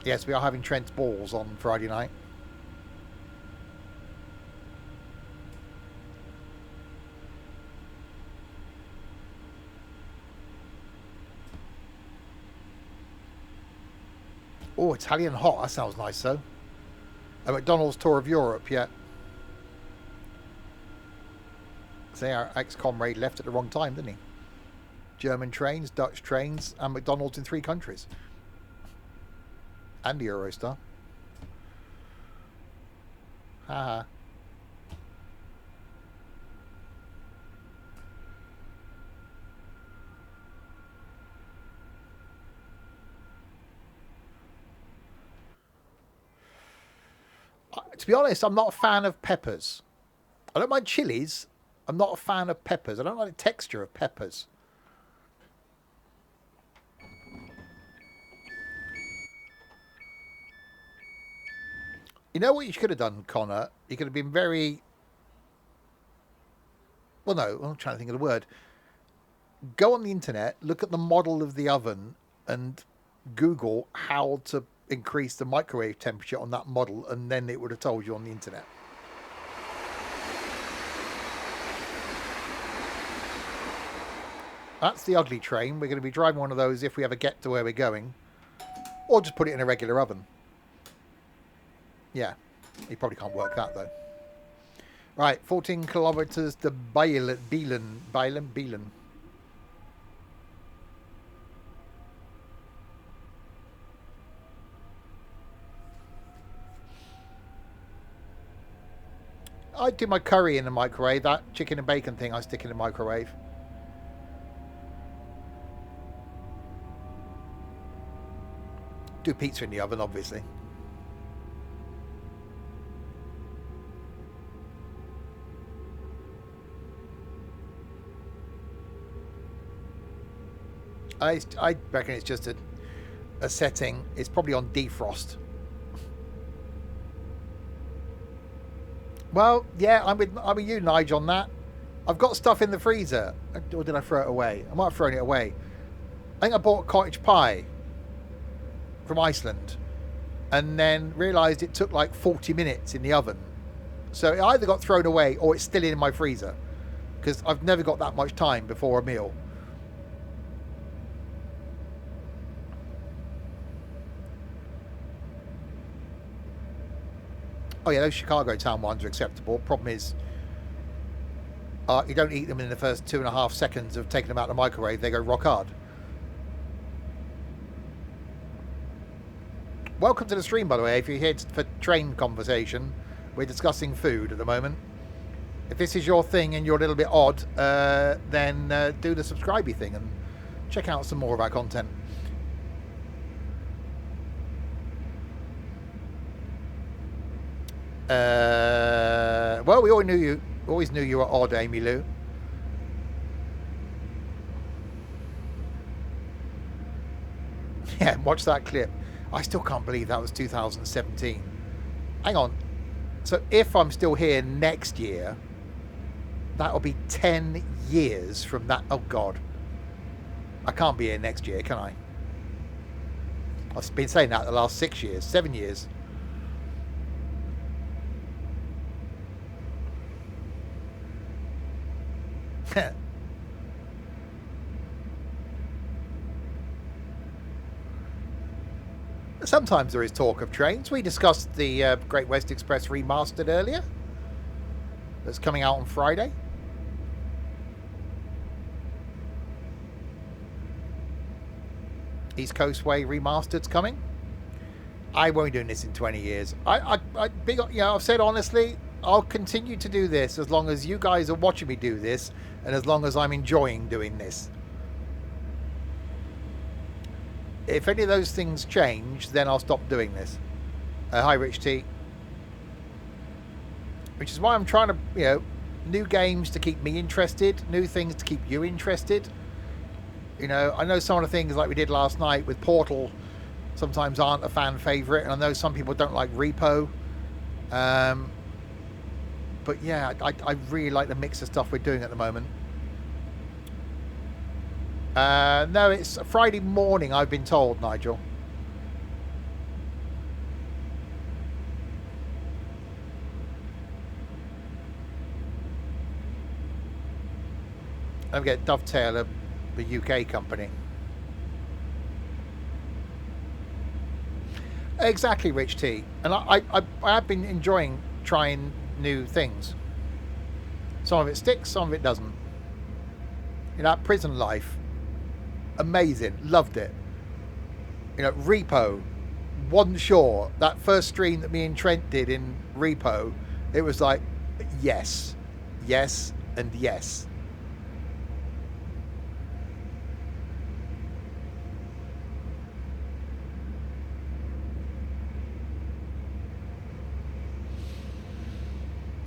Yes, we are having Trent's balls on Friday night. Oh, Italian hot. That sounds nice, though. A McDonald's tour of Europe, yeah. Say our ex-comrade left at the wrong time, didn't he? German trains, Dutch trains, and McDonald's in 3 countries. And the Eurostar. Haha. To be honest, I'm not a fan of peppers. I don't mind chilies. I'm not a fan of peppers. I don't like the texture of peppers. You know what you could have done, Connor? You could have been very... Well, no, I'm trying to think of the word. Go on the internet, look at the model of the oven, and Google how to increase the microwave temperature on that model, and then it would have told you on the internet. That's the ugly train. We're going to be driving one of those if we ever get to where we're going. Or just put it in a regular oven. Yeah, you probably can't work that though. Right, 14 kilometers to Bielen. I do my curry in the microwave. That chicken and bacon thing I stick in the microwave. Do pizza in the oven, obviously. I reckon it's just a setting. It's probably on defrost. Well, yeah, I'm with you, Nigel, on that. I've got stuff in the freezer. Or did I throw it away? I might have thrown it away. I think I bought cottage pie from Iceland and then realised it took like 40 minutes in the oven. So it either got thrown away or it's still in my freezer because I've never got that much time before a meal. Oh yeah, those Chicago town ones are acceptable. Problem is, you don't eat them in the first 2.5 seconds of taking them out of the microwave. They go rock hard. Welcome to the stream, by the way. If you're here for train conversation, we're discussing food at the moment. If this is your thing and you're a little bit odd, then do the subscribey thing and check out some more of our content. Well, we always knew you were odd, Amy Lou. Yeah, watch that clip. I still can't believe that was 2017. Hang on. So if I'm still here next year, that'll be 10 years from that. Oh, God. I can't be here next year, can I? I've been saying that the last 6 years, 7 years. Sometimes there is talk of trains. We discussed the Great West Express Remastered earlier. That's coming out on Friday. East Coast Way Remastered's coming. I won't be doing this in 20 years. I've said honestly, I'll continue to do this as long as you guys are watching me do this and as long as I'm enjoying doing this. If any of those things change, then I'll stop doing this. Hi, Rich T. Which is why I'm trying to, new games to keep me interested, new things to keep you interested. I know some of the things like we did last night with Portal sometimes aren't a fan favourite, and I know some people don't like Repo. But yeah, I really like the mix of stuff we're doing at the moment. No, it's a Friday morning, I've been told, Nigel. Don't get Dovetail, the UK company. Exactly, Rich T. And I have been enjoying trying new things. Some of it sticks, some of it doesn't. Prison Life. Amazing. Loved it. Repo. Wasn't sure. That first stream that me and Trent did in Repo, it was like, yes. Yes and yes.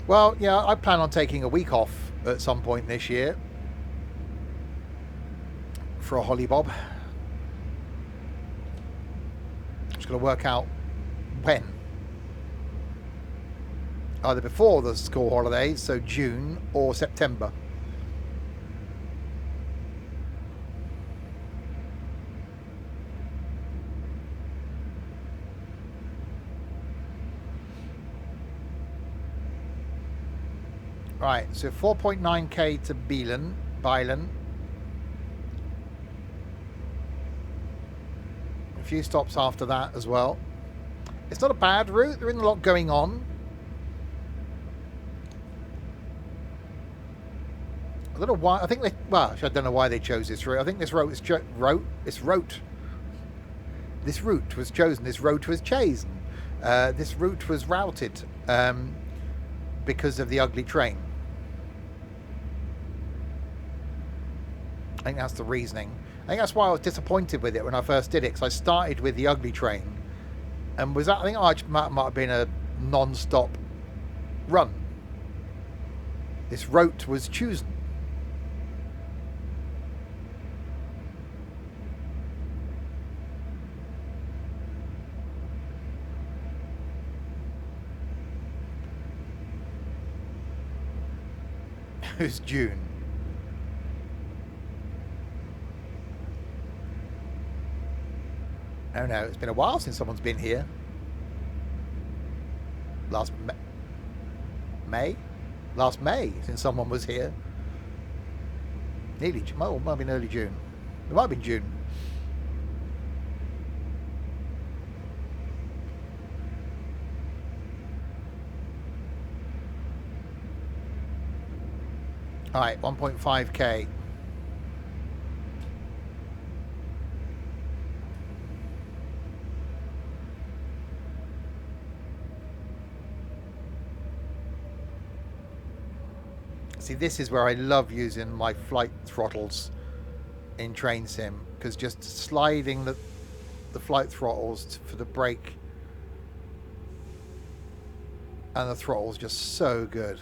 Well, yeah, I plan on taking a week off at some point this year for a hollybob. Just got to work out when. Either before the school holidays, so June, or September. Right, so 4.9k to Beilen. A few stops after that as well. It's not a bad route. There isn't a lot going on. I don't know why. I think they. Well, I don't know why they chose this route. I think this route was This route was chosen. This route was chosen. This route was routed because of the ugly train. I think that's the reasoning. I think that's why I was disappointed with it when I first did it, because I started with the ugly train, and was that, I think it might have been a non-stop run. This route was chosen. It's June. Oh no, it's been a while since someone's been here. Last May? Last May since someone was here. Nearly, well, it might have been early June. It might have been June. Alright, 1.5k. See, this is where I love using my flight throttles in Train Sim, because just sliding the flight throttles for the brake and the throttle's just so good.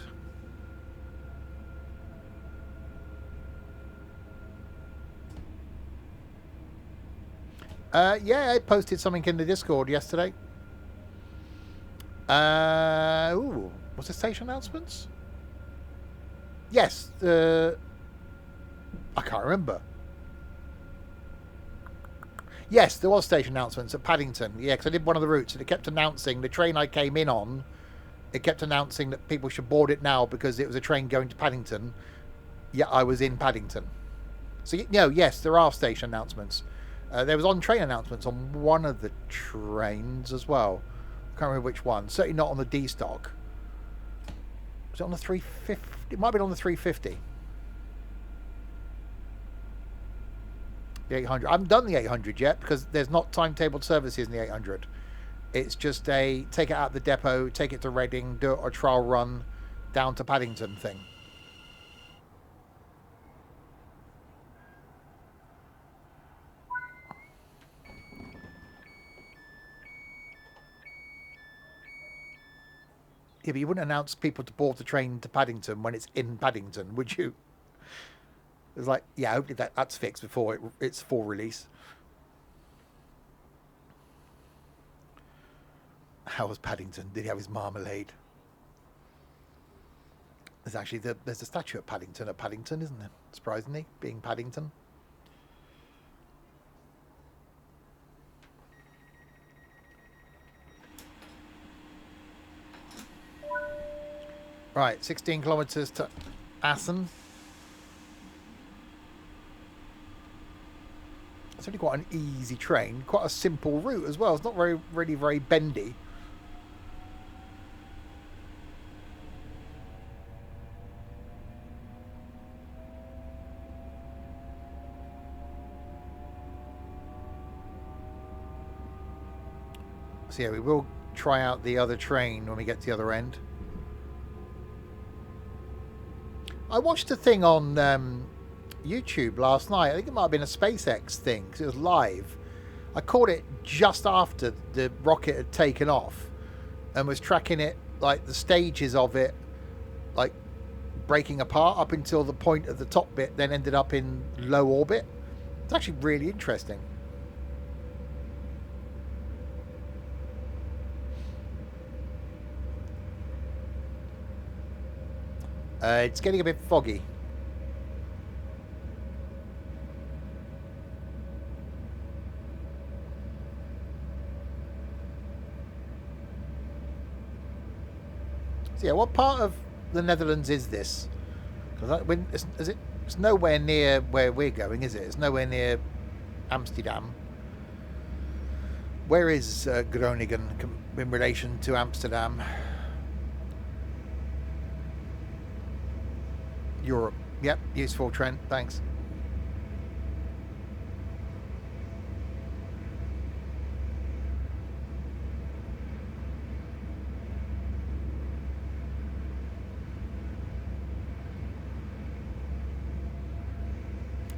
Yeah, I posted something in the Discord yesterday. Ooh, what's the station announcements? Yes, I can't remember. Yes, there was station announcements at Paddington. Yeah, because I did one of the routes and it kept announcing the train I came in on. It kept announcing that people should board it now because it was a train going to Paddington. Yeah, I was in Paddington. So, yes, there are station announcements. There was on-train announcements on one of the trains as well. I can't remember which one. Certainly not on the D-Stock. Was it on the 350? It might have been on the 350. The 800. I haven't done the 800 yet because there's not timetabled services in the 800. It's just a take it out of the depot, take it to Reading, do a trial run down to Paddington thing. Yeah, but you wouldn't announce people to board the train to Paddington when it's in Paddington, would you? It's like, yeah, hopefully that's fixed before it's full release. How was Paddington? Did he have his marmalade? There's actually there's a statue at Paddington, isn't there? Surprisingly, being Paddington. Right, 16 kilometres to Assen. It's only quite an easy train, quite a simple route as well. It's not really very bendy. So yeah, we will try out the other train when we get to the other end. I watched a thing on YouTube last night. I think it might have been a SpaceX thing because it was live. I caught it just after the rocket had taken off and was tracking it, like the stages of it, like breaking apart up until the point of the top bit, then ended up in low orbit. It's actually really interesting. It's getting a bit foggy. So yeah, what part of the Netherlands is this? Because it's nowhere near where we're going, is it? It's nowhere near Amsterdam. Where is Groningen in relation to Amsterdam? Europe. Yep, useful, Trent. Thanks.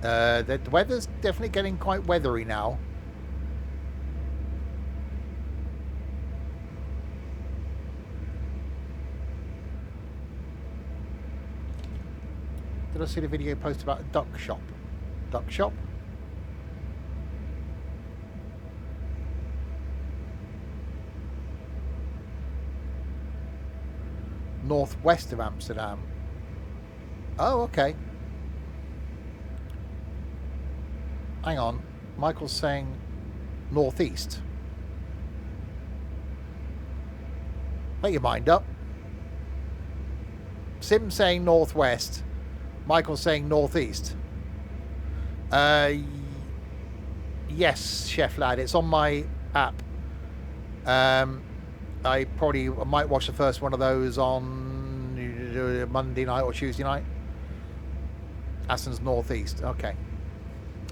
The weather's definitely getting quite weathery now. Did I see the video post about a duck shop? Duck shop? Northwest of Amsterdam. Oh, okay. Hang on. Michael's saying northeast. Make your mind up. Sim's saying northwest. Michael's saying northeast. Yes, Chef Lad. It's on my app. I might watch the first one of those on Monday night or Tuesday night. Assen's northeast. Okay.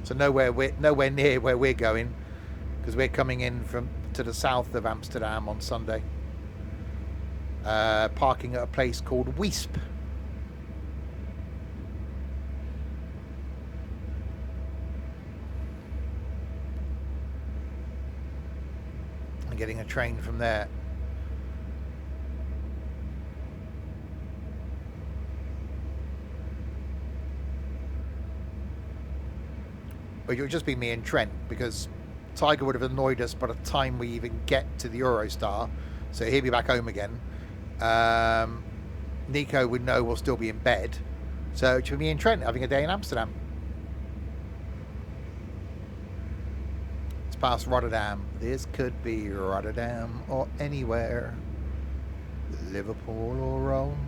So nowhere near where we're going, because we're coming in to the south of Amsterdam on Sunday. Parking at a place called Weesp. And getting a train from there. But it would just be me and Trent, because Tiger would have annoyed us by the time we even get to the Eurostar. So he'll be back home again. Nico would know we'll still be in bed. So it should be me and Trent having a day in Amsterdam. It's past Rotterdam. This could be Rotterdam or anywhere. Liverpool or Rome.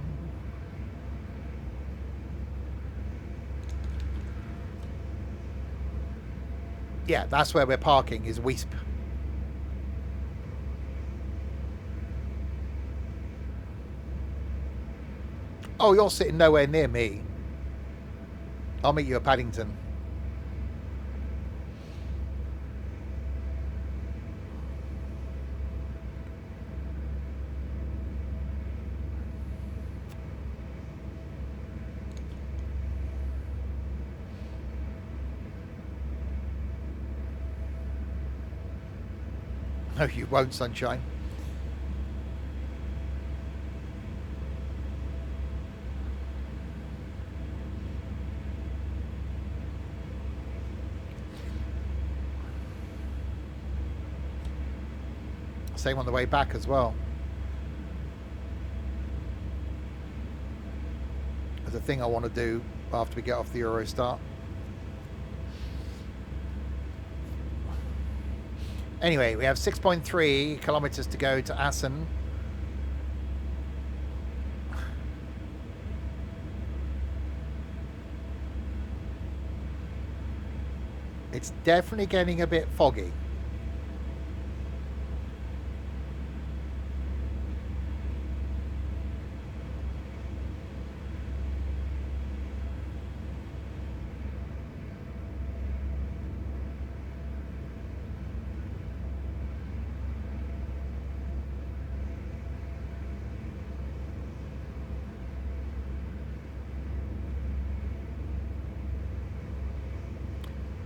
Yeah, that's where we're parking, is Weesp. Oh, you're sitting nowhere near me. I'll meet you at Paddington. No, you won't, sunshine. Same on the way back as well. There's a thing I want to do after we get off the Eurostar. Anyway, we have 6.3 kilometers to go to Assen. It's definitely getting a bit foggy.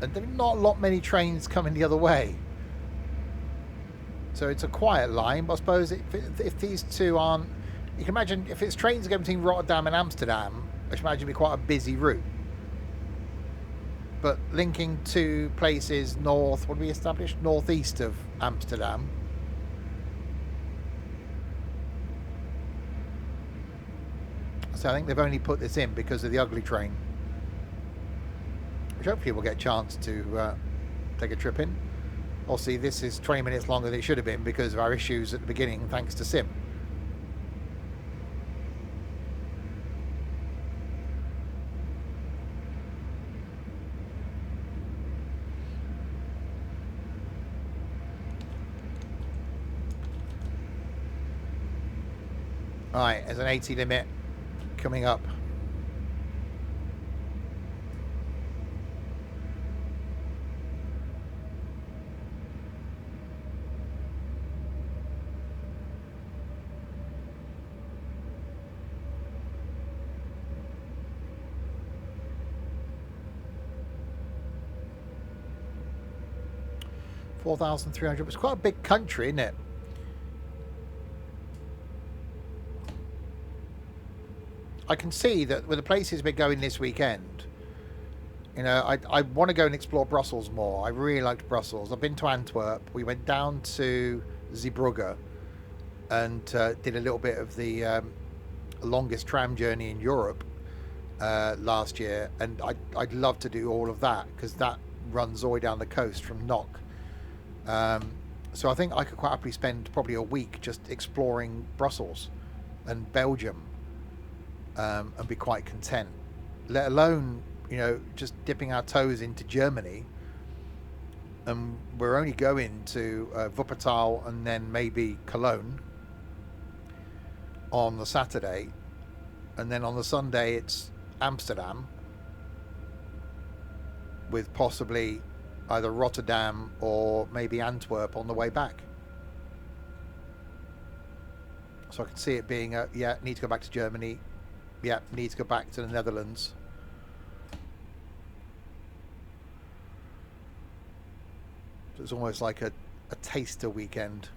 And there are not many trains coming the other way. So it's a quiet line, but I suppose if these two aren't... You can imagine if it's trains going between Rotterdam and Amsterdam, I should imagine it'd be quite a busy route. But linking two places north, what did we establish? Northeast of Amsterdam. So I think they've only put this in because of the ugly train. Which hopefully we'll get a chance to take a trip in. Obviously, this is 20 minutes longer than it should have been because of our issues at the beginning, thanks to Sim. Alright, there's an 80 limit coming up. $4,300. It's quite a big country, isn't it? I can see that with the places we're going this weekend, you know, I want to go and explore Brussels more. I really liked Brussels. I've been to Antwerp. We went down to Zeebrugge and did a little bit of the longest tram journey in Europe. last year, and I'd love to do all of that because that runs all the way down the coast from Knock. So I think I could quite happily spend probably a week just exploring Brussels and Belgium, and be quite content. Let alone, just dipping our toes into Germany. And we're only going to Wuppertal and then maybe Cologne on the Saturday, and then on the Sunday it's Amsterdam, with possibly either Rotterdam or maybe Antwerp on the way back. So I can see it being need to go back to Germany, need to go back to the Netherlands. So it's almost like a taster weekend.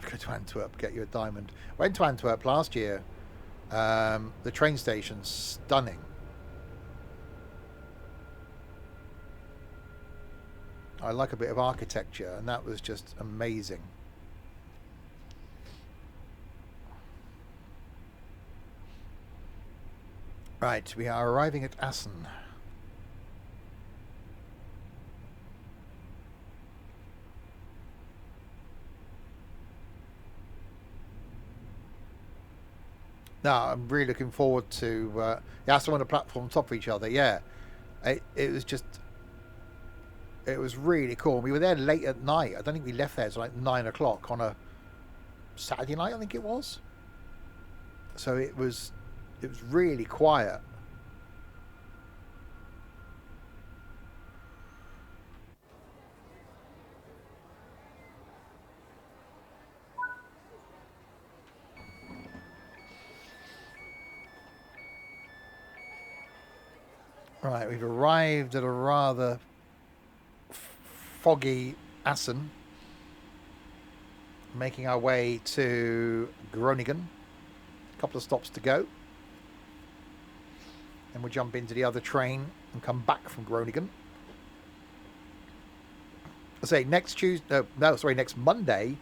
Go to Antwerp, get you a diamond. Went to Antwerp last year. The train station's stunning. I like a bit of architecture, and that was just amazing. Right, we are arriving at Assen. No, I'm really looking forward to some on the platform on top of each other. Yeah, it was really cool. We were there late at night. I don't think we left there until like 9 o'clock on a Saturday night, I think it was. So it was really quiet. Right, we've arrived at a rather foggy Assen, making our way to Groningen. A couple of stops to go, and we'll jump into the other train and come back from Groningen. I say next Monday,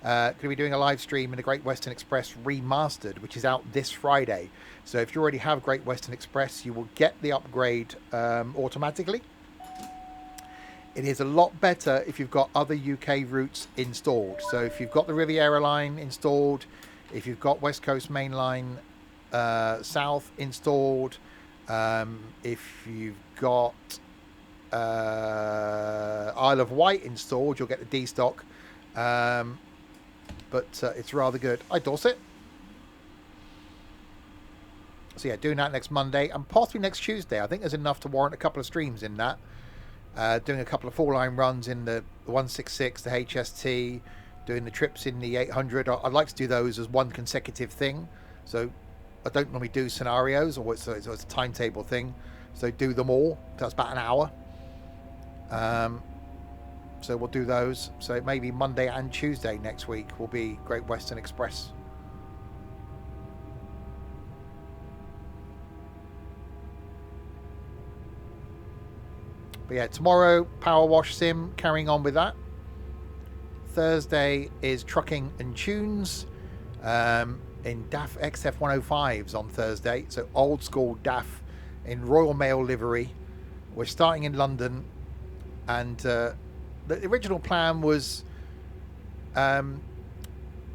going to be doing a live stream in the Great Western Express Remastered, which is out this Friday. So if you already have Great Western Express, you will get the upgrade automatically. It is a lot better if you've got other UK routes installed. So if you've got the Riviera line installed, if you've got West Coast Main Line South installed, if you've got Isle of Wight installed, you'll get the D-Stock. But it's rather good. Hi, Dorset. So yeah, doing that next Monday and possibly next Tuesday. I think there's enough to warrant a couple of streams in that. Doing a couple of full line runs in the 166, the HST, doing the trips in the 800. I'd like to do those as one consecutive thing. So I don't normally do scenarios, or it's a timetable thing. So do them all. That's about an hour. So we'll do those. So maybe Monday and Tuesday next week will be Great Western Express. But yeah, tomorrow, Power Wash Sim, carrying on with that. Thursday is Trucking and Tunes in DAF XF105s on Thursday. So old school DAF in Royal Mail livery. We're starting in London, and the original plan was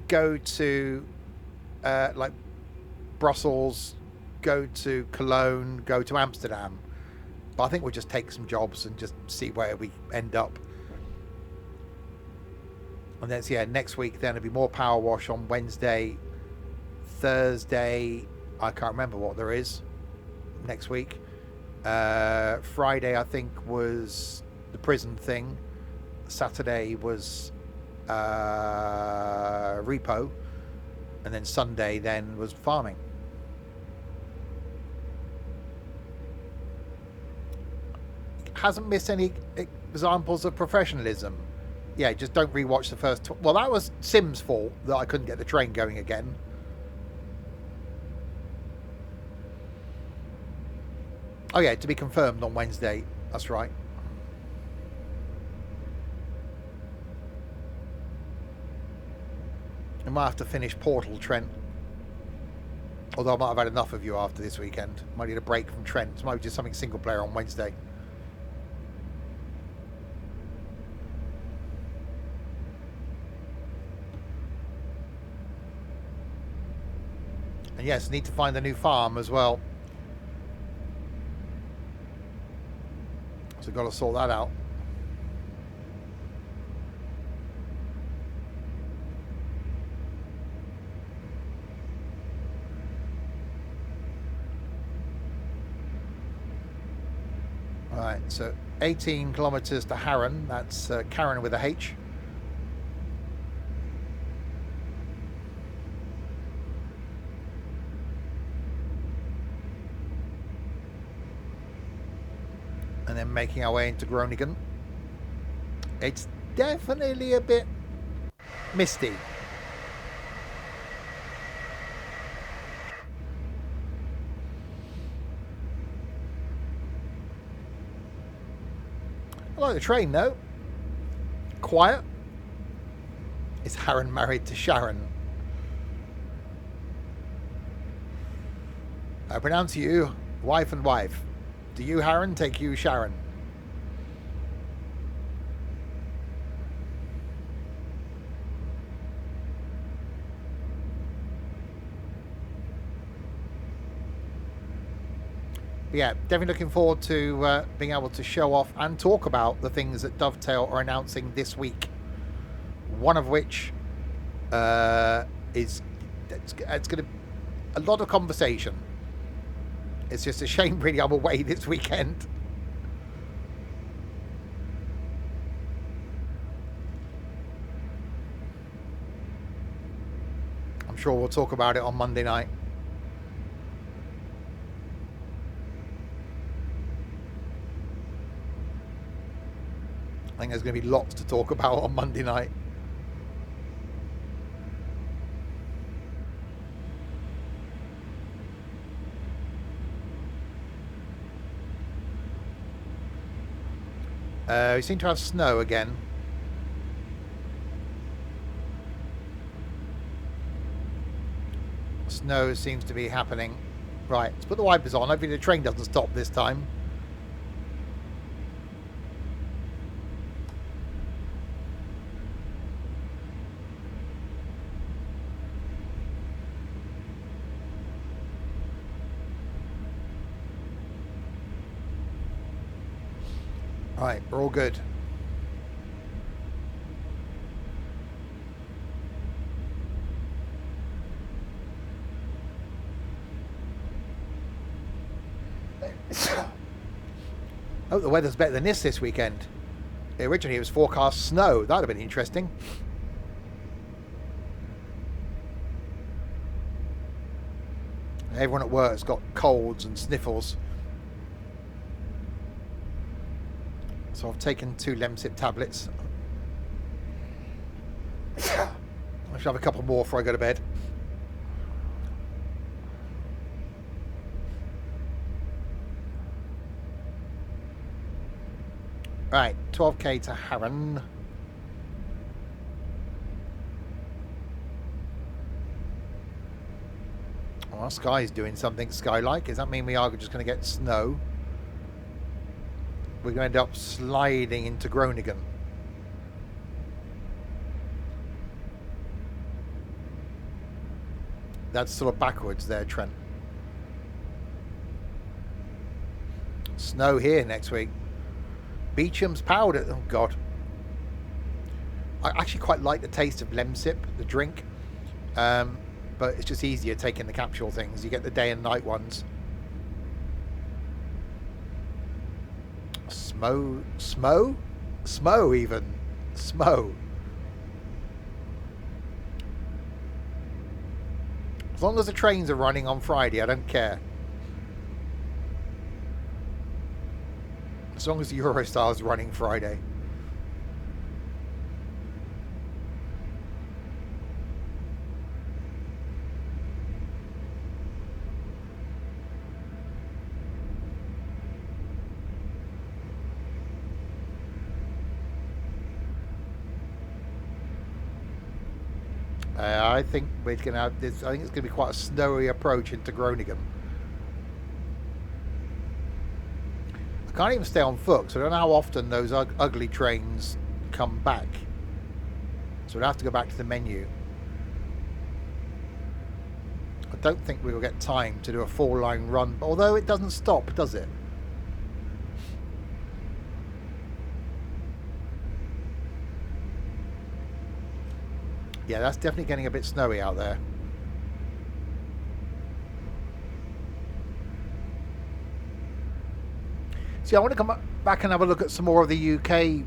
go to like Brussels, go to Cologne, go to Amsterdam. But I think we'll just take some jobs and just see where we end up. And then, next week then it'll be more Power Wash on Wednesday. Thursday, I can't remember what there is next week. Friday, I think, was the prison thing. Saturday was repo. And then Sunday then was farming. Hasn't missed any examples of professionalism. Yeah, just don't rewatch the first. Well, that was Sim's fault that I couldn't get the train going again. Oh yeah, to be confirmed on Wednesday. That's right. I might have to finish Portal, Trent. Although I might have had enough of you after this weekend. Might need a break from Trent. Might be just something single player on Wednesday. And yes, need to find a new farm as well. So got to sort that out. Alright, so 18 kilometres to Harran. That's Karen with a H. And then making our way into Groningen. It's definitely a bit misty. I like the train though. Quiet. Is Harran married to Sharon? I pronounce you wife and wife. Do you, Harran? Take you, Sharon. But yeah, definitely looking forward to being able to show off and talk about the things that Dovetail are announcing this week. One of which is it's going to be a lot of conversation. It's just a shame, really, I'm away this weekend. I'm sure we'll talk about it on Monday night. I think there's going to be lots to talk about on Monday night. We seem to have snow again. Snow seems to be happening. Right, let's put the wipers on. Hopefully the train doesn't stop this time. Right, we're all good. Oh, the weather's better than this weekend. Originally it was forecast snow. That would have been interesting. Everyone at work's got colds and sniffles. So I've taken 2 Lemsip tablets. I should have a couple more before I go to bed. Right, 12k to Harran. Well, Sky's doing something Sky-like. Does that mean we are just going to get snow? We're going to end up sliding into Groningen. That's sort of backwards there, Trent. Snow here next week. Beecham's powder. Oh, God. I actually quite like the taste of Lemsip, the drink. But it's just easier taking the capsule things. You get the day and night ones. Smo even. Smo. As long as the trains are running on Friday, I don't care. As long as the Eurostar is running Friday. I think we're going to have this. I think it's going to be quite a snowy approach into Groningen. I can't even stay on foot, so I don't know how often those ugly trains come back. So we'll have to go back to the menu. I don't think we will get time to do a 4-line run, although it doesn't stop, does it? Yeah, that's definitely getting a bit snowy out there. See, I want to come back and have a look at some more of the UK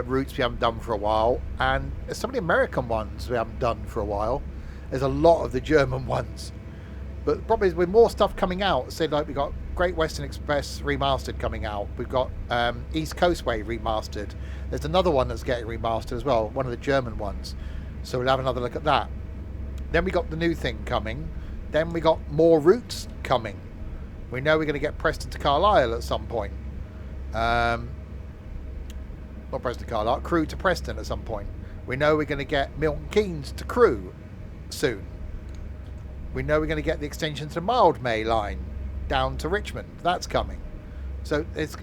routes we haven't done for a while, and some of the American ones we haven't done for a while. There's a lot of the German ones, but the problem is with more stuff coming out. Say like we've got Great Western Express remastered coming out. We've got East Coastway remastered. There's another one that's getting remastered as well, one of the German ones. So we'll have another look at that. Then we got the new thing coming. Then we got more routes coming. We know we're going to get Preston to Carlisle at some point. Not Preston to Carlisle, Crewe to Preston at some point. We know we're going to get Milton Keynes to Crewe soon. We know we're going to get the extension to the Mildmay line down to Richmond. That's coming. So it's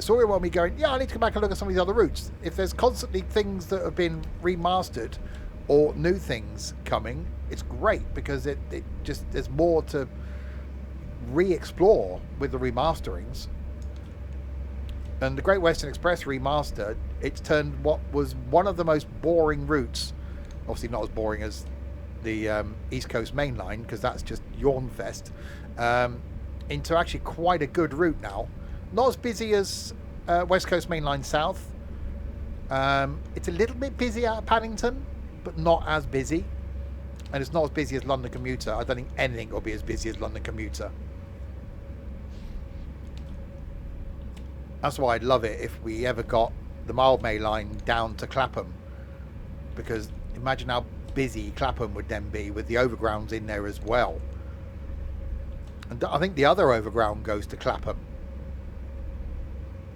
all when we going, yeah, I need to go back and look at some of these other routes. If there's constantly things that have been remastered or new things coming, it's great because it just there's more to re-explore with the remasterings. And the Great Western Express remastered, it's turned what was one of the most boring routes, obviously not as boring as the East Coast Main Line because that's just yawn fest, into actually quite a good route now. Not as busy as West Coast Main Line South. It's a little bit busy out of Paddington, but not as busy. And it's not as busy as London Commuter. I don't think anything will be as busy as London Commuter. That's why I'd love it if we ever got the Mildmay line down to Clapham. Because imagine how busy Clapham would then be with the overgrounds in there as well. And I think the other overground goes to Clapham.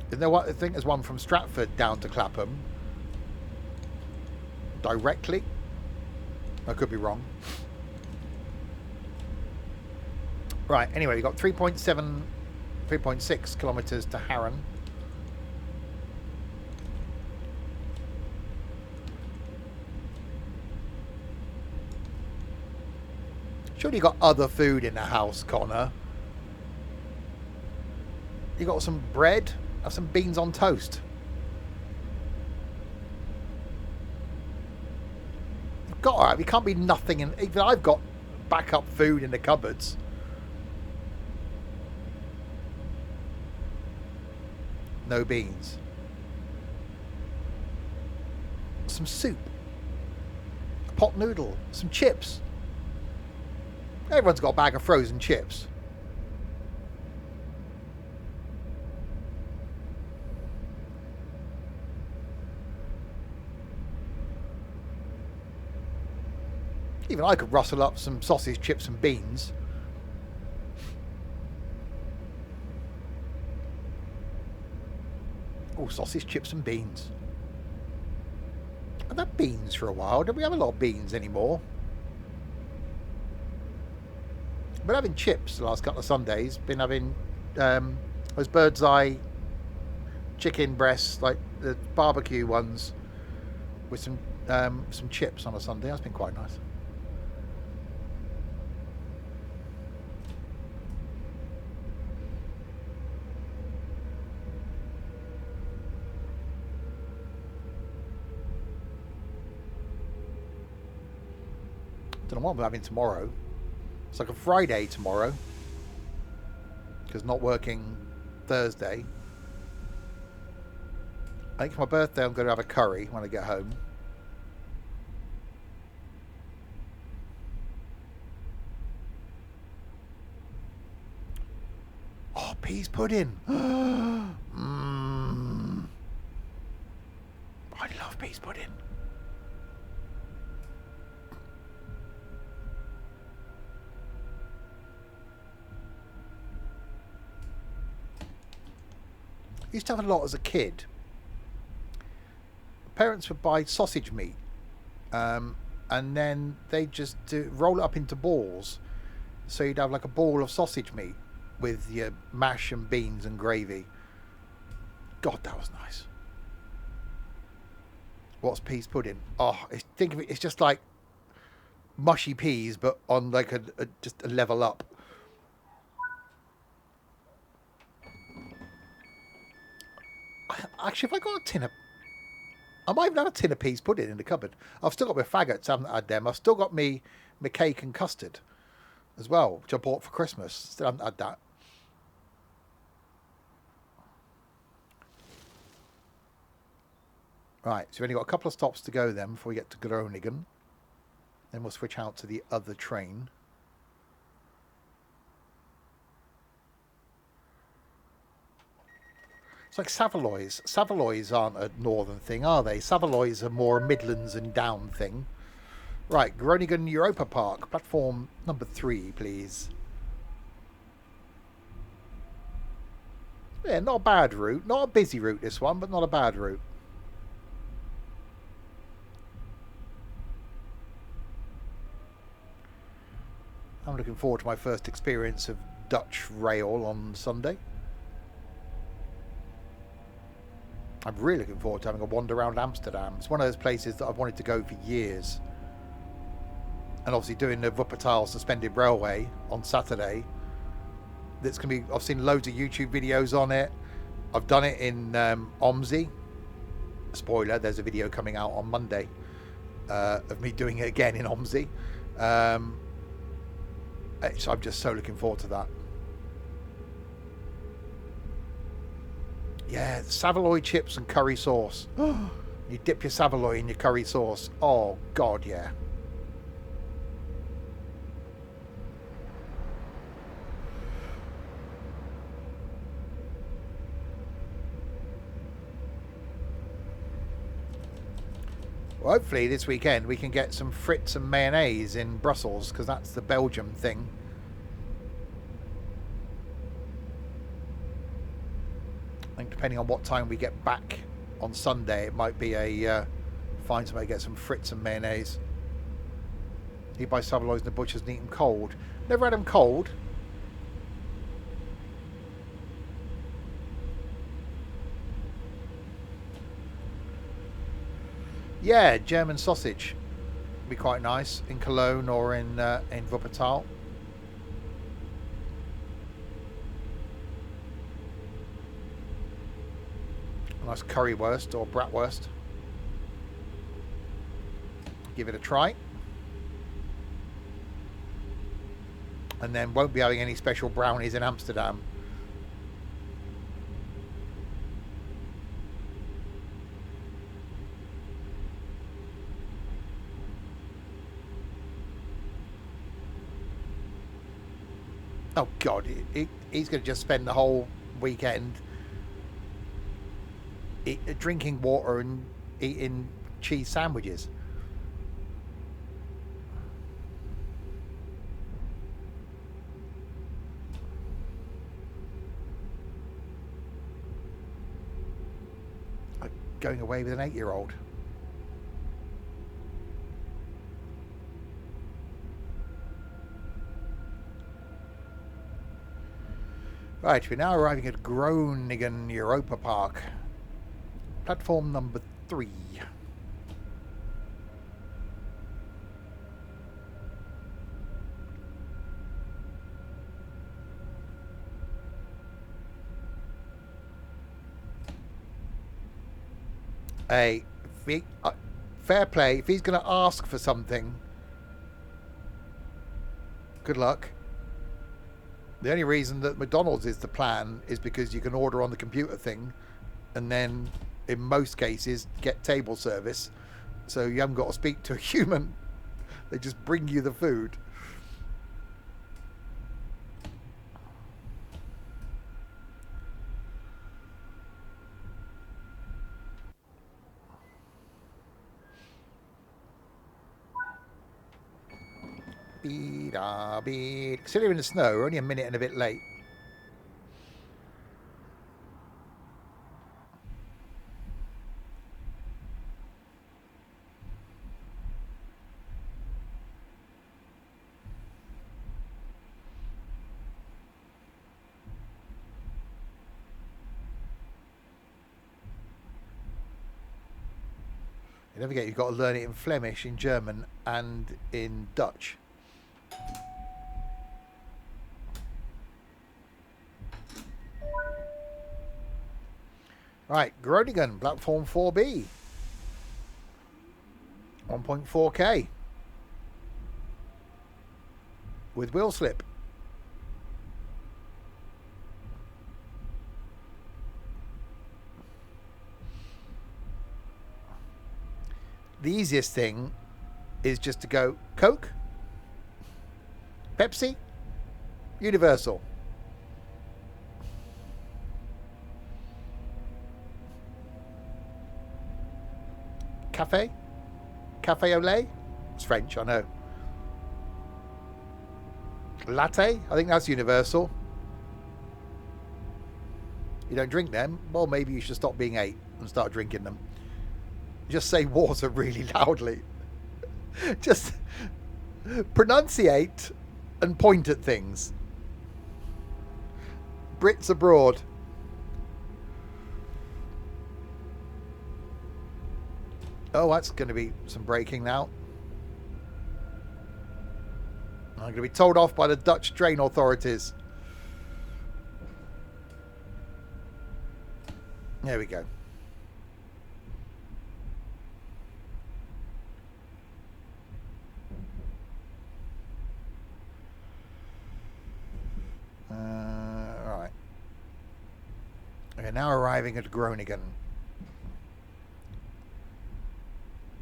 Isn't there what? I think there's one from Stratford down to Clapham directly. I could be wrong. Right, anyway, we've got 3.6 kilometres to Harran. Surely you got other food in the house, Connor. You got some bread? Have some beans on toast. You've got, all right, it can't be nothing. And even I've got backup food in the cupboards. No beans. Some soup. A pot noodle. Some chips. Everyone's got a bag of frozen chips. Even I could rustle up some sausage, chips and beans. Oh, sausage, chips and beans. I've had beans for a while. Don't we have a lot of beans anymore? Been having chips the last couple of Sundays. Been having those bird's eye chicken breasts, like the barbecue ones, with some chips on a Sunday. That's been quite nice. Don't know what I'm having tomorrow. It's like a Friday tomorrow, because not working Thursday. I think for my birthday I'm going to have a curry when I get home. Oh, peas pudding. I love peas pudding. I used to have a lot as a kid. Parents would buy sausage meat, and then they just roll it up into balls. So you'd have like a ball of sausage meat with your mash and beans and gravy. God, that was nice. What's peas pudding? Oh, think of it. It's just like mushy peas, but on like just a level up. Actually, if I got a tin of, I might even have a tin of peas pudding in the cupboard. I've still got my faggots. I haven't had them. I've still got my cake and custard as well, which I bought for Christmas. Still haven't had that. Right, so we've only got a couple of stops to go then before we get to Groningen. Then we'll switch out to the other train. It's like Savoloys. Savoloys aren't a northern thing, are they? Savoloys are more a Midlands and down thing. Right, Groningen Europa Park, platform number 3, please. Yeah, not a bad route. Not a busy route, this one, but not a bad route. I'm looking forward to my first experience of Dutch rail on Sunday. I'm really looking forward to having a wander around Amsterdam. It's one of those places that I've wanted to go for years. And obviously doing the Wuppertal suspended railway on Saturday. That's going to be, I've seen loads of YouTube videos on it. I've done it in OMSI. Spoiler, there's a video coming out on Monday of me doing it again in OMSI. So I'm just so looking forward to that. Yeah, Savoy chips and curry sauce. You dip your Savoy in your curry sauce. Oh, God, yeah. Well, hopefully this weekend we can get some frites and mayonnaise in Brussels, because that's the Belgium thing. I think depending on what time we get back on Sunday, it might be a find somewhere to get some frites and mayonnaise. You buy Savoys in the butchers and eat them cold. Never had them cold. Yeah, German sausage would be quite nice in Cologne or in Wuppertal. A nice currywurst or bratwurst. Give it a try. And then won't be having any special brownies in Amsterdam. Oh God, he's going to just spend the whole weekend drinking water and eating cheese sandwiches. Like going away with an 8-year-old. Right, we're now arriving at Groningen Europa Park. Platform number 3. Hey, fair play. If he's going to ask for something, good luck. The only reason that McDonald's is the plan is because you can order on the computer thing and then in most cases get table service, so you haven't got to speak to a human. They just bring you the food. Considering in the snow, we're only a minute and a bit late. Don't forget, you've got to learn it in Flemish, in German, and in Dutch. Right, Groningen, platform 4B. 1.4k. With wheel slip. The easiest thing is just to go Coke, Pepsi, Universal. Cafe au lait? It's French, I know. Latte? I think that's Universal. You don't drink them? Well, maybe you should stop being 8 and start drinking them. Just say water really loudly. Just pronunciate and point at things. Brits abroad. Oh, that's going to be some braking now. I'm going to be told off by the Dutch train authorities. There we go. Right. Okay, now arriving at Groningen.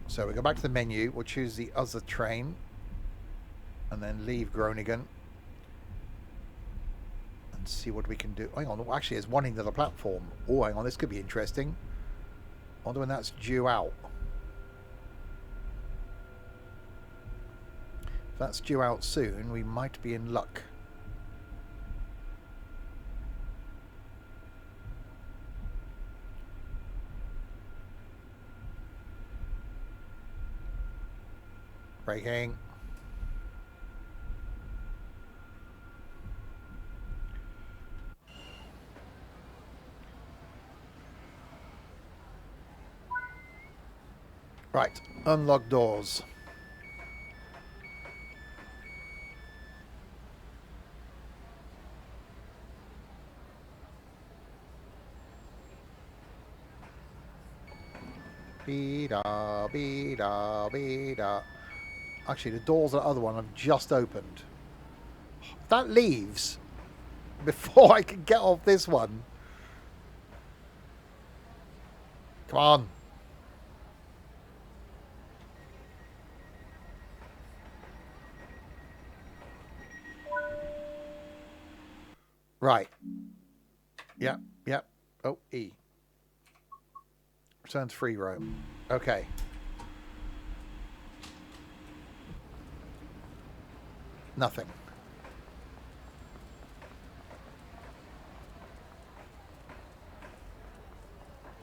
So we go back to the menu. We'll choose the other train. And then leave Groningen. And see what we can do. Hang on, actually there's one into the platform. Oh, hang on, this could be interesting. I wonder when that's due out. If that's due out soon, we might be in luck. Braking. Right, unlock doors. Be-da, be-da, be-da. Actually, the doors of the other one have just opened. If that leaves before I can get off this one. Come on. Right. Yep, yep. Oh, E. Return to free roam. Okay. Nothing.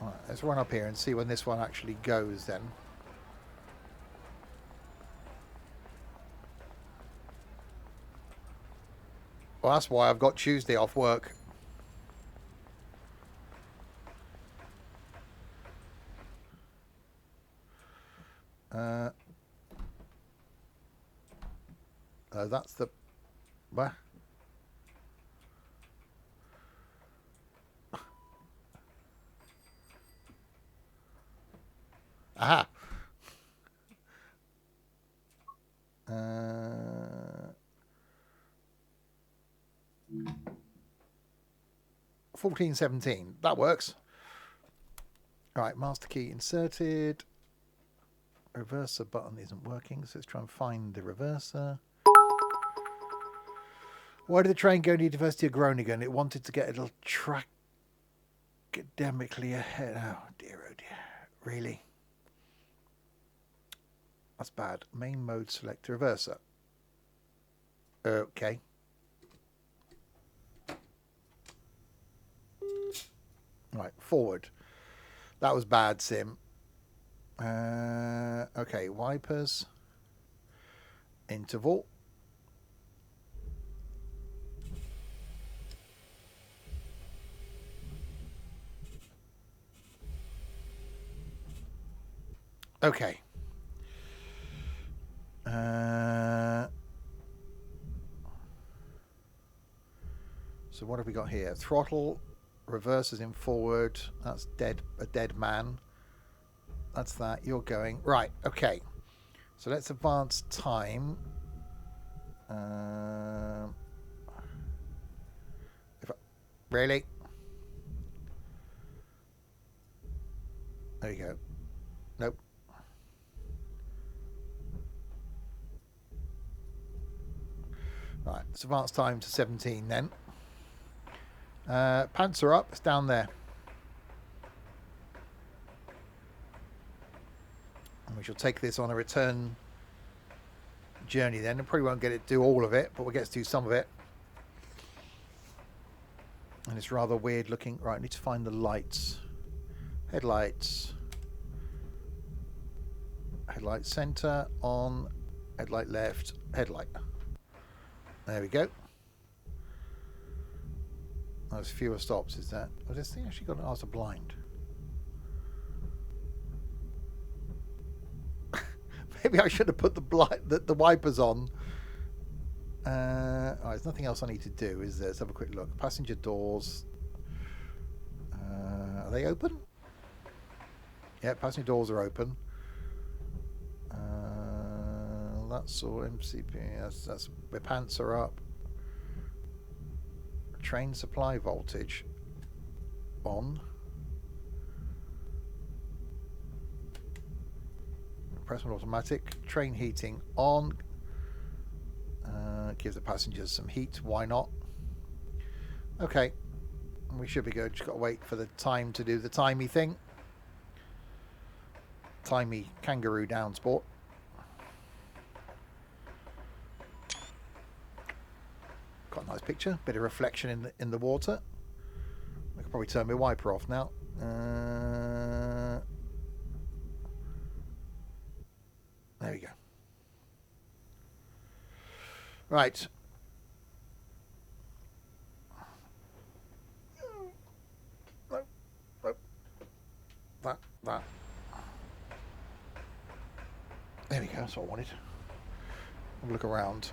Right, let's run up here and see when this one actually goes then. Well, that's why I've got Tuesday off work. That's the... Where? Aha! 1417. That works. Alright, master key inserted. Reverser button isn't working, so let's try and find the reverser. Why did the train go to the University of Groningen? It wanted to get a little track academically ahead. Oh dear, oh dear. Really? That's bad. Main mode select reverser. Okay. Right, forward. That was bad, Sim. Okay, wipers. Interval. Okay. So what have we got here? Throttle, reverses in forward. That's dead. A dead man. That's that. You're going right. Okay. So let's advance time. Really? There you go. Nope. Right. Let's advance time to 17 then. Pants are up. It's down there. And we shall take this on a return journey then. We probably won't get it to do all of it, but we'll get to do some of it. And it's rather weird looking. Right, I need to find the lights. Headlights. Headlight center, on. Headlight left. Headlight. There we go. There's fewer stops, is that? Oh, this thing actually got an arse blind. Maybe I should have put the wipers on. Oh, there's nothing else I need to do, is there? Let's have a quick look. Passenger doors. Are they open? Yeah, passenger doors are open. That's all MCP. That's my pants are up. Train supply voltage on. Press on automatic. Train heating on. Give the passengers some heat. Why not? Okay. We should be good. Just got to wait for the time to do the timey thing. Timey kangaroo down sport. Got a nice picture. Bit of reflection in the water. I could probably turn my wiper off now. There we go. Right. That. There we go. That's what I wanted. Have a look around.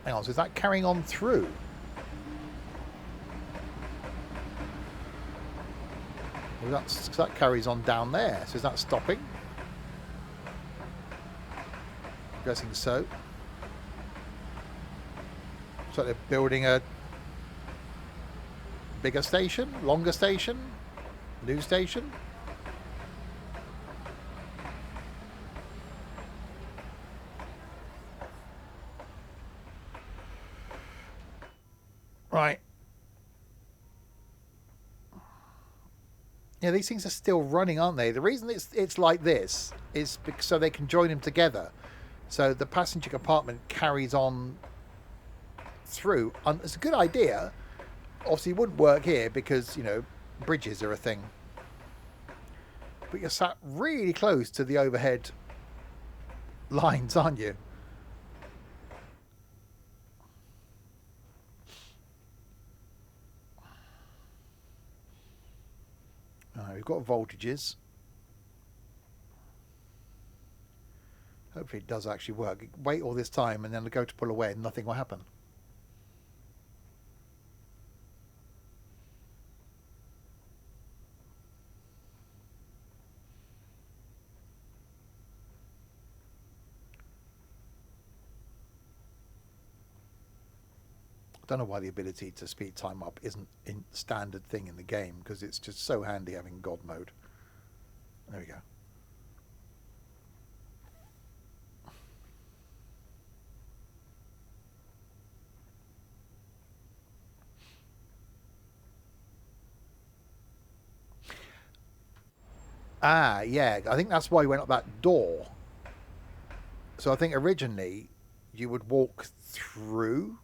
Hang on. So is that carrying on through? Well, that carries on down there. So is that stopping? I'm guessing so. So they're building a bigger station, longer station, new station. Right. Yeah, these things are still running, aren't they? The reason it's like this is because so they can join them together. So the passenger compartment carries on through. And it's a good idea. Obviously, it wouldn't work here because, you know, bridges are a thing. But you're sat really close to the overhead lines, aren't you? We've got voltages. Hopefully it does actually work. Wait all this time and then go to pull away and nothing will happen. I don't know why the ability to speed time up isn't a standard thing in the game, because it's just so handy having God mode. There we go. Ah, yeah. I think that's why we went up that door. So I think originally you would walk through,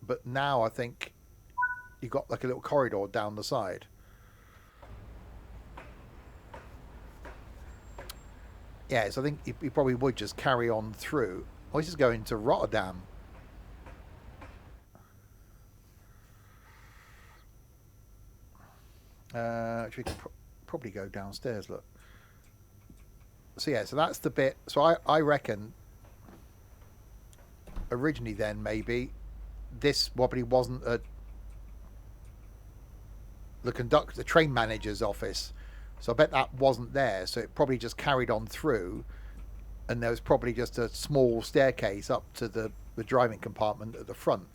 but now I think you got like a little corridor down the side. Yeah, so I think you probably would just carry on through. Oh, this is going to Rotterdam. Probably go downstairs, look. So yeah, so that's the bit. So I reckon originally then maybe this probably wasn't the train manager's office. So I bet that wasn't there. So it probably just carried on through, and there was probably just a small staircase up to the driving compartment at the front.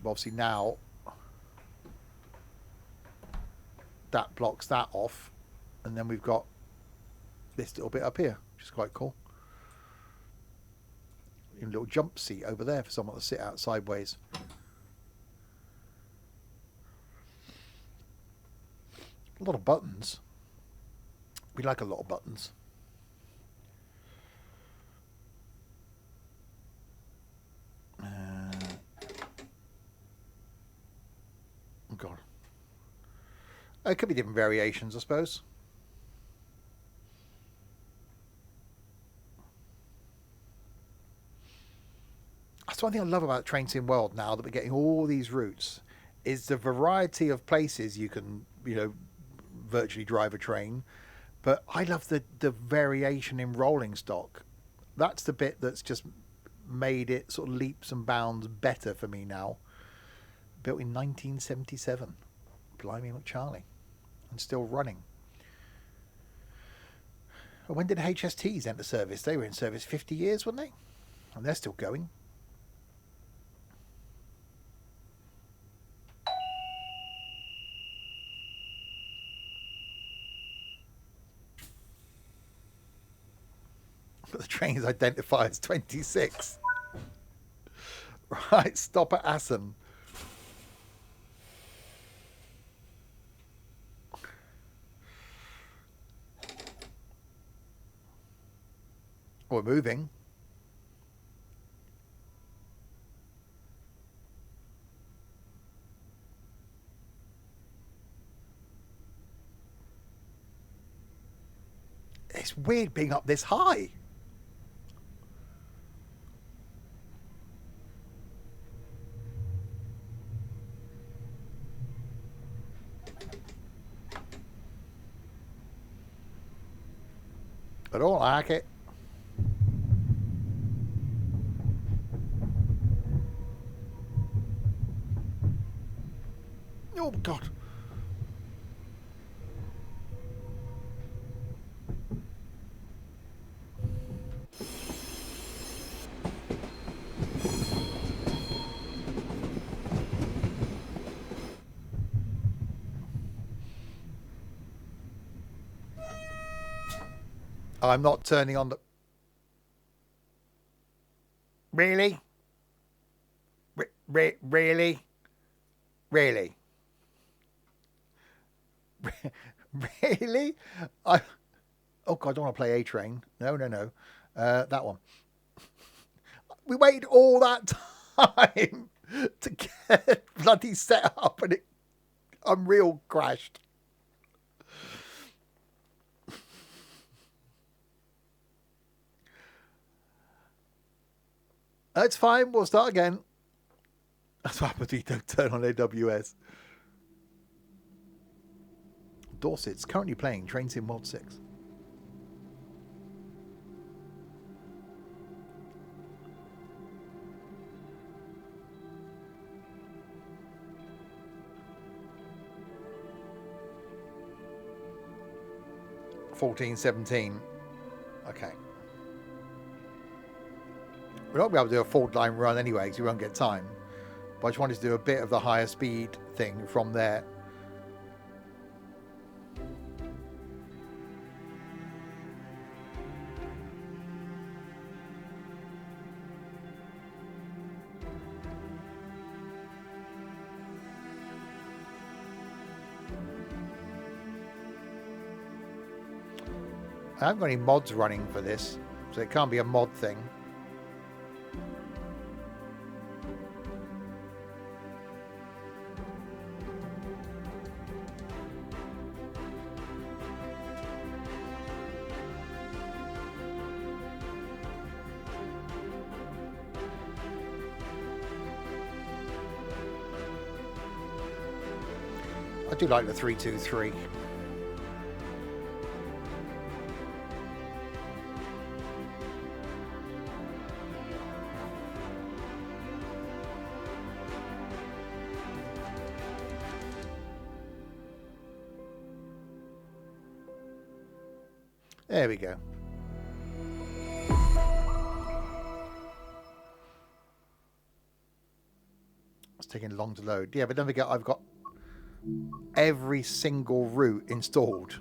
But obviously now that blocks that off, and then we've got this little bit up here, which is quite cool. A little jump seat over there for someone to sit out sideways. A lot of buttons. We like a lot of buttons. Oh God. It could be different variations, I suppose. That's one thing I love about Train Sim World now that we're getting all these routes is the variety of places you can, virtually drive a train. But I love the variation in rolling stock. That's the bit that's just made it sort of leaps and bounds better for me now. Built in 1977. Blimey McCharlie. And still running. Well, when did HSTs enter service? They were in service 50 years, weren't they? And they're still going. But the train is identified as 26. Right, stop at Assen. We're moving. It's weird being up this high. I don't like it. Oh, God. I'm not turning on the... Really? Really? Really? Really? Oh God, I don't want to play A Train. No. That one. We waited all that time to get bloody set up, and Unreal crashed. It's fine. We'll start again. That's what happens when you don't turn on AWS. Dorset's currently playing Train Sim World 6. 14:17. Okay. We're not going to be able to do a full line run anyway because we won't get time. But I just wanted to do a bit of the higher speed thing from there. I haven't got any mods running for this, so it can't be a mod thing. I do like the 323. There we go. It's taking long to load. Yeah, but don't forget, I've got every single route installed.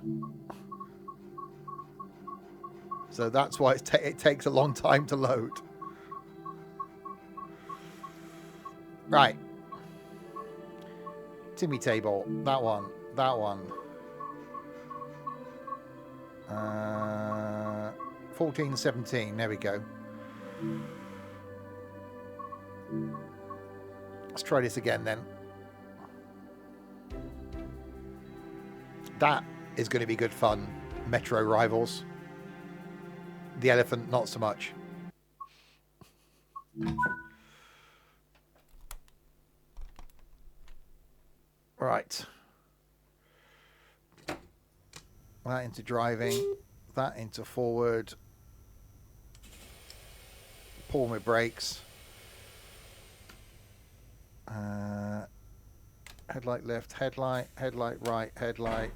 So that's why it takes a long time to load. Right. Timmy table. That one. That one. 14, 17. There we go. Let's try this again then. That is going to be good fun. Metro Rivals. The elephant, not so much. Right. That into driving. That into forward. Pull my brakes. Headlight left, headlight right, headlight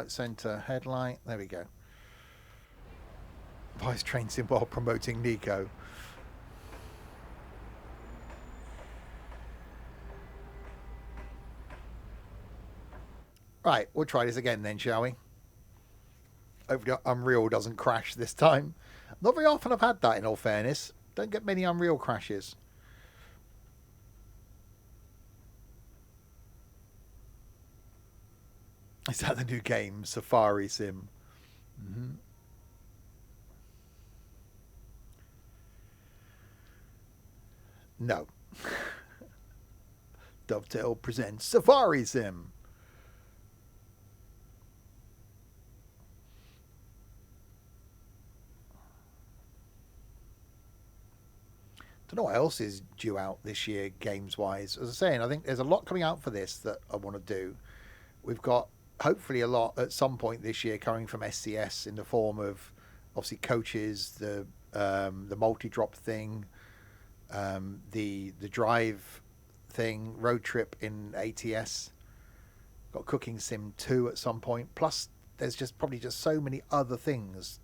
center, headlight. There we go. Vice Train Sim while promoting Nico. Right, we'll try this again then, shall we? Hopefully Unreal doesn't crash this time. Not very often I've had that, in all fairness. Don't get many Unreal crashes. Is that the new game, Safari Sim? Mm-hmm. No. Dovetail presents Safari Sim. Don't know what else is due out this year, games-wise. As I was saying, I think there's a lot coming out for this that I want to do. We've got hopefully a lot at some point this year coming from SCS in the form of obviously coaches, the multi-drop thing, the drive thing, road trip in ATS. Got Cooking Sim 2 at some point. Plus, there's probably so many other things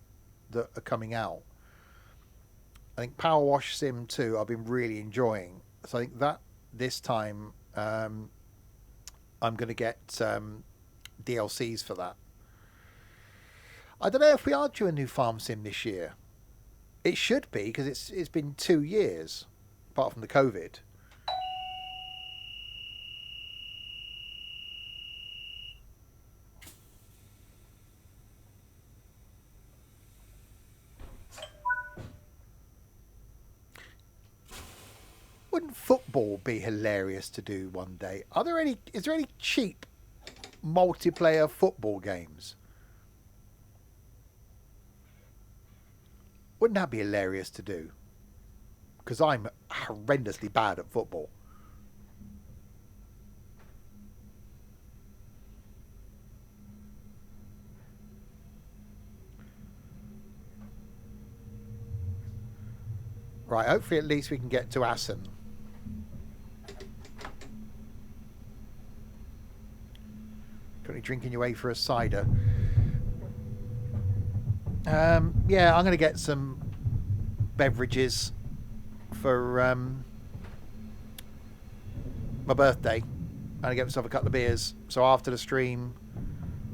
that are coming out. I think Power Wash Sim 2 I've been really enjoying. So I think that this time I'm going to get DLCs for that. I don't know if we are due a new Farm Sim this year. It should be, because it's been 2 years, apart from the COVID. Wouldn't football be hilarious to do one day? Is there any cheap multiplayer football games? Wouldn't that be hilarious to do? Because I'm horrendously bad at football. Right, hopefully at least we can get to Assen. Currently drinking your way for a cider. Yeah, I'm going to get some beverages for my birthday. I'm going to get myself a couple of beers. So after the stream,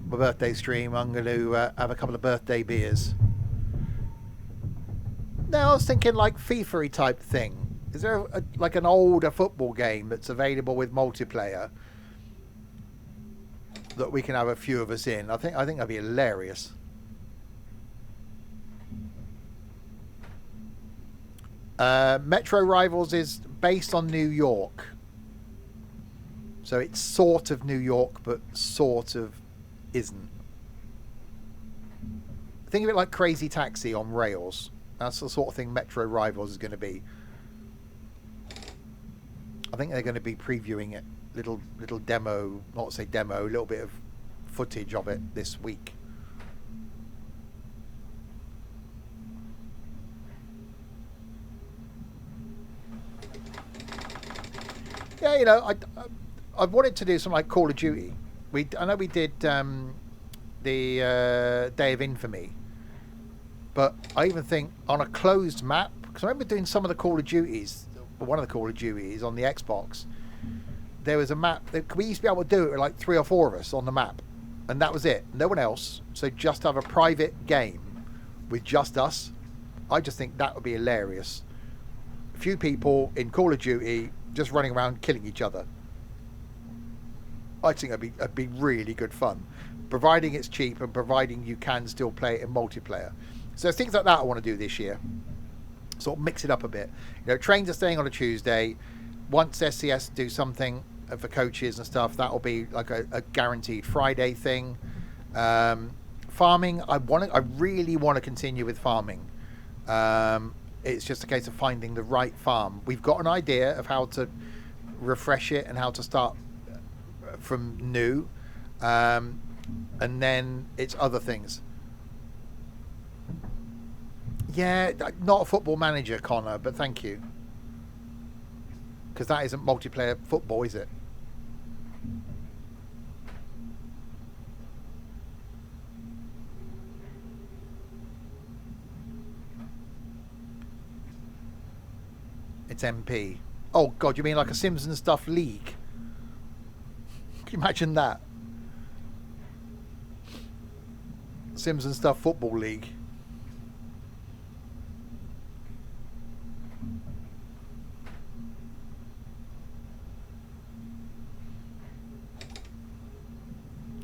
my birthday stream, I'm going to have a couple of birthday beers. No, I was thinking like FIFA-y type thing. Is there like an older football game that's available with multiplayer that we can have a few of us in? I think that'd be hilarious. Metro Rivals is based on New York. So it's sort of New York, but sort of isn't. Think of it like Crazy Taxi on rails. That's the sort of thing Metro Rivals is going to be. I think they're going to be previewing it. Little demo, not say demo, a little bit of footage of it this week. Yeah, you know, I wanted to do something like Call of Duty. I know we did the Day of Infamy. But I even think on a closed map, because I remember doing some of the Call of Duties, one of the Call of Duties on the Xbox, there was a map that we used to be able to do it with like 3 or 4 of us on the map, and that was it, no one else. So just have a private game with just us. I just think that would be hilarious. A few people in Call of Duty just running around killing each other. I think that'd be really good fun, providing it's cheap and providing you can still play it in multiplayer. So things like that I want to do this year. Sort of mix it up a bit. You know, trains are staying on a Tuesday. Once SCS do something for coaches and stuff, that'll be like a guaranteed Friday thing. Farming, I really want to continue with farming. It's just a case of finding the right farm. We've got an idea of how to refresh it and how to start from new, and then it's other things. Yeah, not a football manager, Connor, but thank you. Because that isn't multiplayer football, is it? It's MP. Oh, God, you mean like a Sims and Stuff league? Can you imagine that? Sims and Stuff Football League.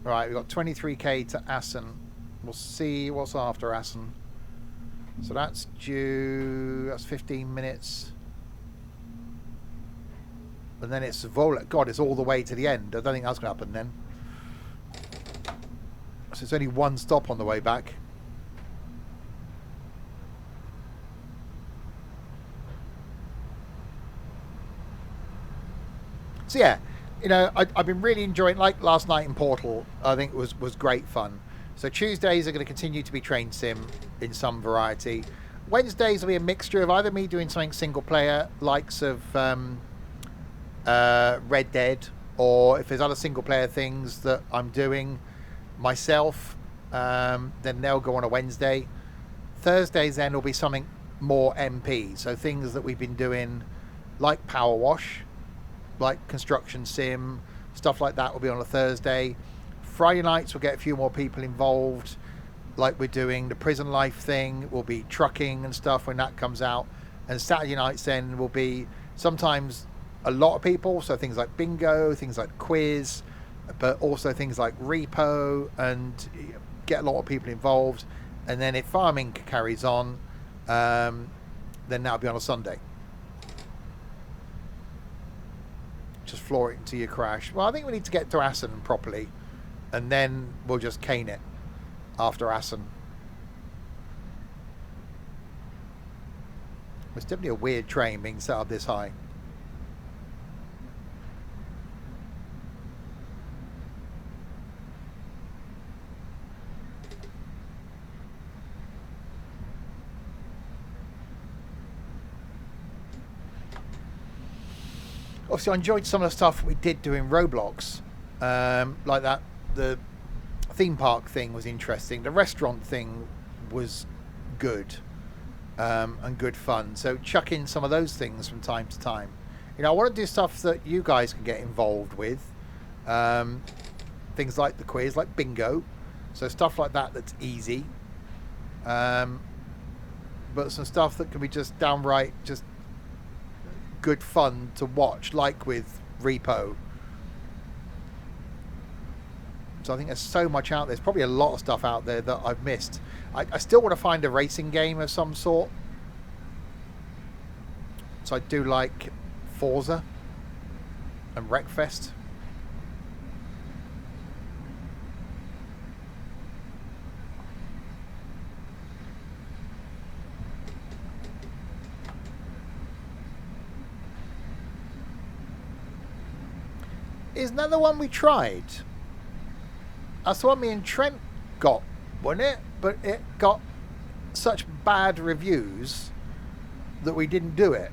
Right, we've got 23k to Assen. We'll see what's after Assen. So that's due... That's 15 minutes. And then it's Zwolle. God, it's all the way to the end. I don't think that's going to happen then. So it's only one stop on the way back. So yeah, you know, I've been really enjoying, like last night in Portal, I think was great fun. So Tuesdays are going to continue to be train sim in some variety. Wednesdays will be a mixture of either me doing something single player, likes of Red Dead, or if there's other single player things that I'm doing myself, then they'll go on a Wednesday. Thursdays then will be something more MP, so things that we've been doing like Power Wash, like construction sim, stuff like that will be on a Thursday. Friday nights we'll get a few more people involved, like we're doing the prison life thing, will be trucking and stuff when that comes out. And Saturday nights then will be sometimes a lot of people, so things like bingo, things like quiz, but also things like repo, and get a lot of people involved. And then if farming carries on, then that'll be on a Sunday. Just floor it until you crash. Well, I think we need to get to Assen properly, and then we'll just cane it after Assen. It's definitely a weird train being set up this high. Obviously, I enjoyed some of the stuff we did do in Roblox, like that. The theme park thing was interesting. The restaurant thing was good, and good fun. So chuck in some of those things from time to time. You know, I want to do stuff that you guys can get involved with. Things like the quiz, like bingo. So stuff like that that's easy. But some stuff that can be just downright just good fun to watch, like with repo. So I think there's so much out there. There's probably a lot of stuff out there that I've missed. I still want to find a racing game of some sort. So I do like Forza and Wreckfest. Isn't that the one we tried? That's the one me and Trent got, wasn't it? But it got such bad reviews that we didn't do it.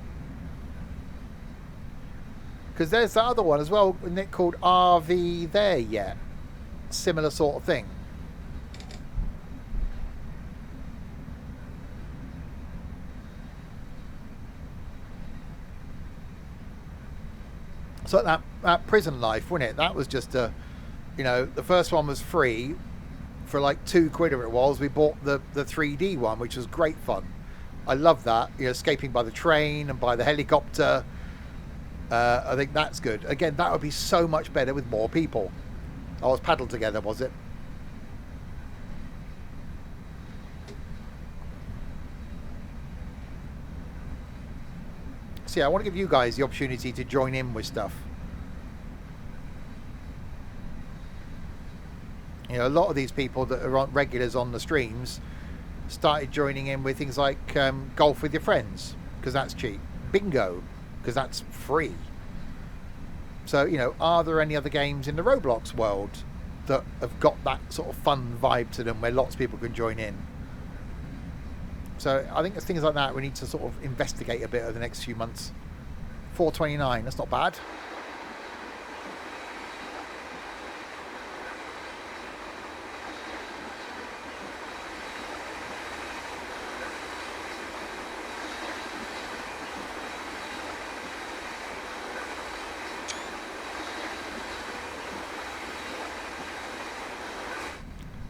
Because there's that other one as well, isn't it, called RV There Yet? Similar sort of thing. So that prison life, wasn't it? That was just a, the first one was free for like £2 or it was. We bought the 3D one, which was great fun. I love that. Escaping by the train and by the helicopter. I think that's good. Again, that would be so much better with more people. Oh, it was paddled together, was it? So yeah, I want to give you guys the opportunity to join in with stuff. A lot of these people that are regulars on the streams started joining in with things like golf with your friends, because that's cheap. Bingo, because that's free. So, are there any other games in the Roblox world that have got that sort of fun vibe to them where lots of people can join in? So I think there's things like that we need to sort of investigate a bit over the next few months. 429, that's not bad.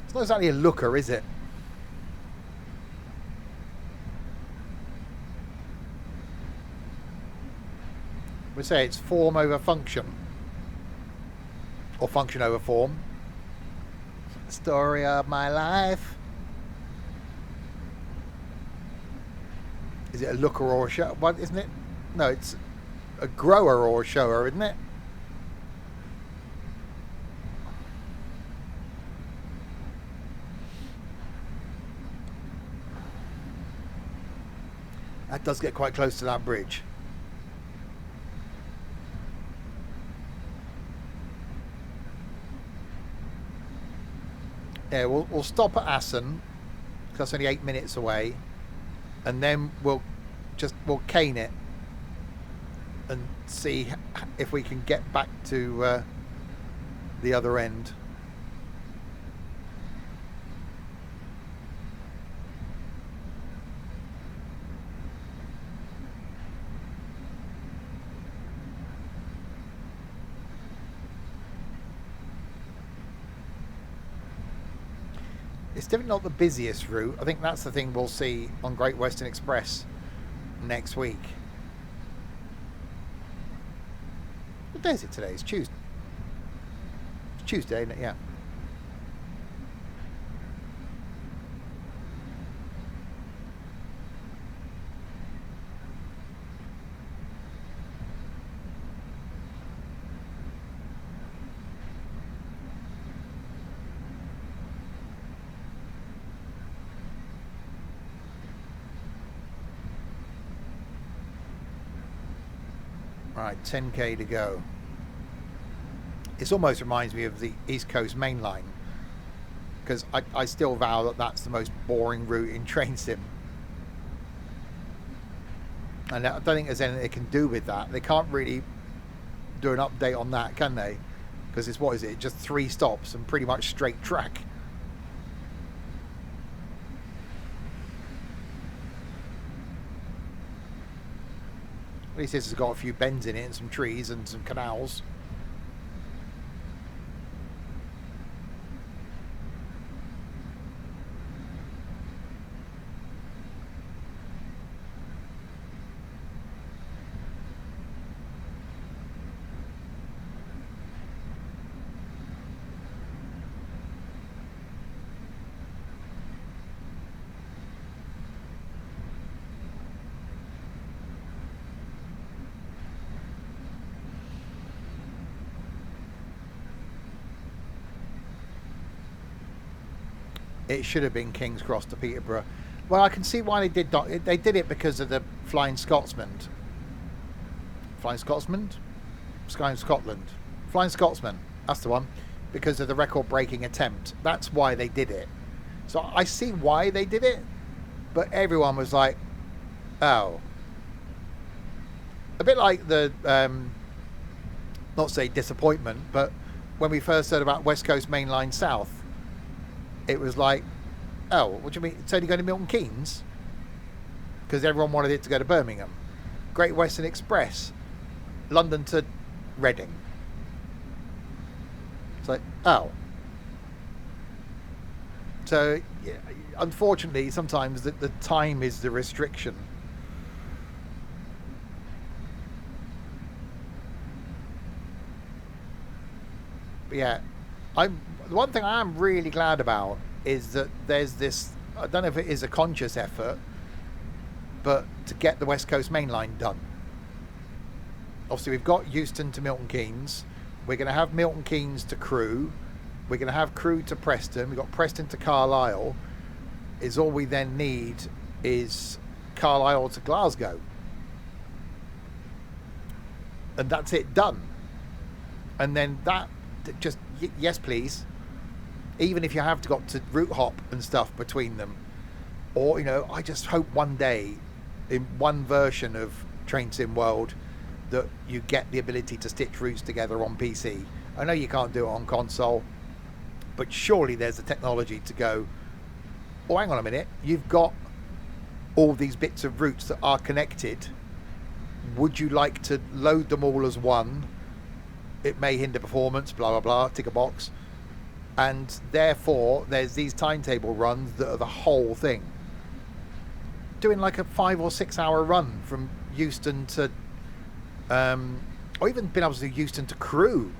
It's not exactly a looker, is it? We say it's form over function, or function over form. Story of my life. Is it a looker or a show? What, isn't it? No, it's a grower or a shower, isn't it? That does get quite close to that bridge. Yeah, we'll stop at Assen, because that's only 8 minutes away, and then we'll cane it and see if we can get back to the other end. It's definitely not the busiest route. I think that's the thing we'll see on Great Western Express next week. What day is it today? It's Tuesday. It's Tuesday, isn't it? Yeah. Right, 10k to go. This almost reminds me of the East Coast Main Line, because I still vow that that's the most boring route in train sim. And I don't think there's anything they can do with that. They can't really do an update on that, can they? Because it's, what is it, just 3 stops and pretty much straight track. At least this has got a few bends in it and some trees and some canals. It should have been King's Cross to Peterborough. Well, I can see why they did not. They did it because of the Flying Scotsman. Flying Scotsman? Flying Scotland. Flying Scotsman. That's the one. Because of the record-breaking attempt. That's why they did it. So I see why they did it. But everyone was like, oh. A bit like the, not say disappointment, but when we first heard about West Coast Main Line South, it was like, oh, what do you mean? It's only going to Milton Keynes? Because everyone wanted it to go to Birmingham. Great Western Express, London to Reading. It's like, oh. So, yeah, unfortunately, sometimes the time is the restriction. But yeah, the one thing I am really glad about is that there's this, I don't know if it is a conscious effort, but to get the West Coast Main Line done. Obviously, we've got Euston to Milton Keynes. We're going to have Milton Keynes to Crewe. We're going to have Crewe to Preston. We've got Preston to Carlisle. Is all we then need is Carlisle to Glasgow. And that's it, done. And then that, just, yes please. Even if you have to got to route hop and stuff between them. Or, you know, I just hope one day, in one version of Train Sim World, that you get the ability to stitch routes together on PC. I know you can't do it on console, but surely there's the technology to go, oh, hang on a minute, you've got all these bits of routes that are connected. Would you like to load them all as one? It may hinder performance, blah, blah, blah, tick a box. And therefore, there's these timetable runs that are the whole thing. Doing like a 5 or 6 hour run from Euston to, or even being able to do Euston to Crewe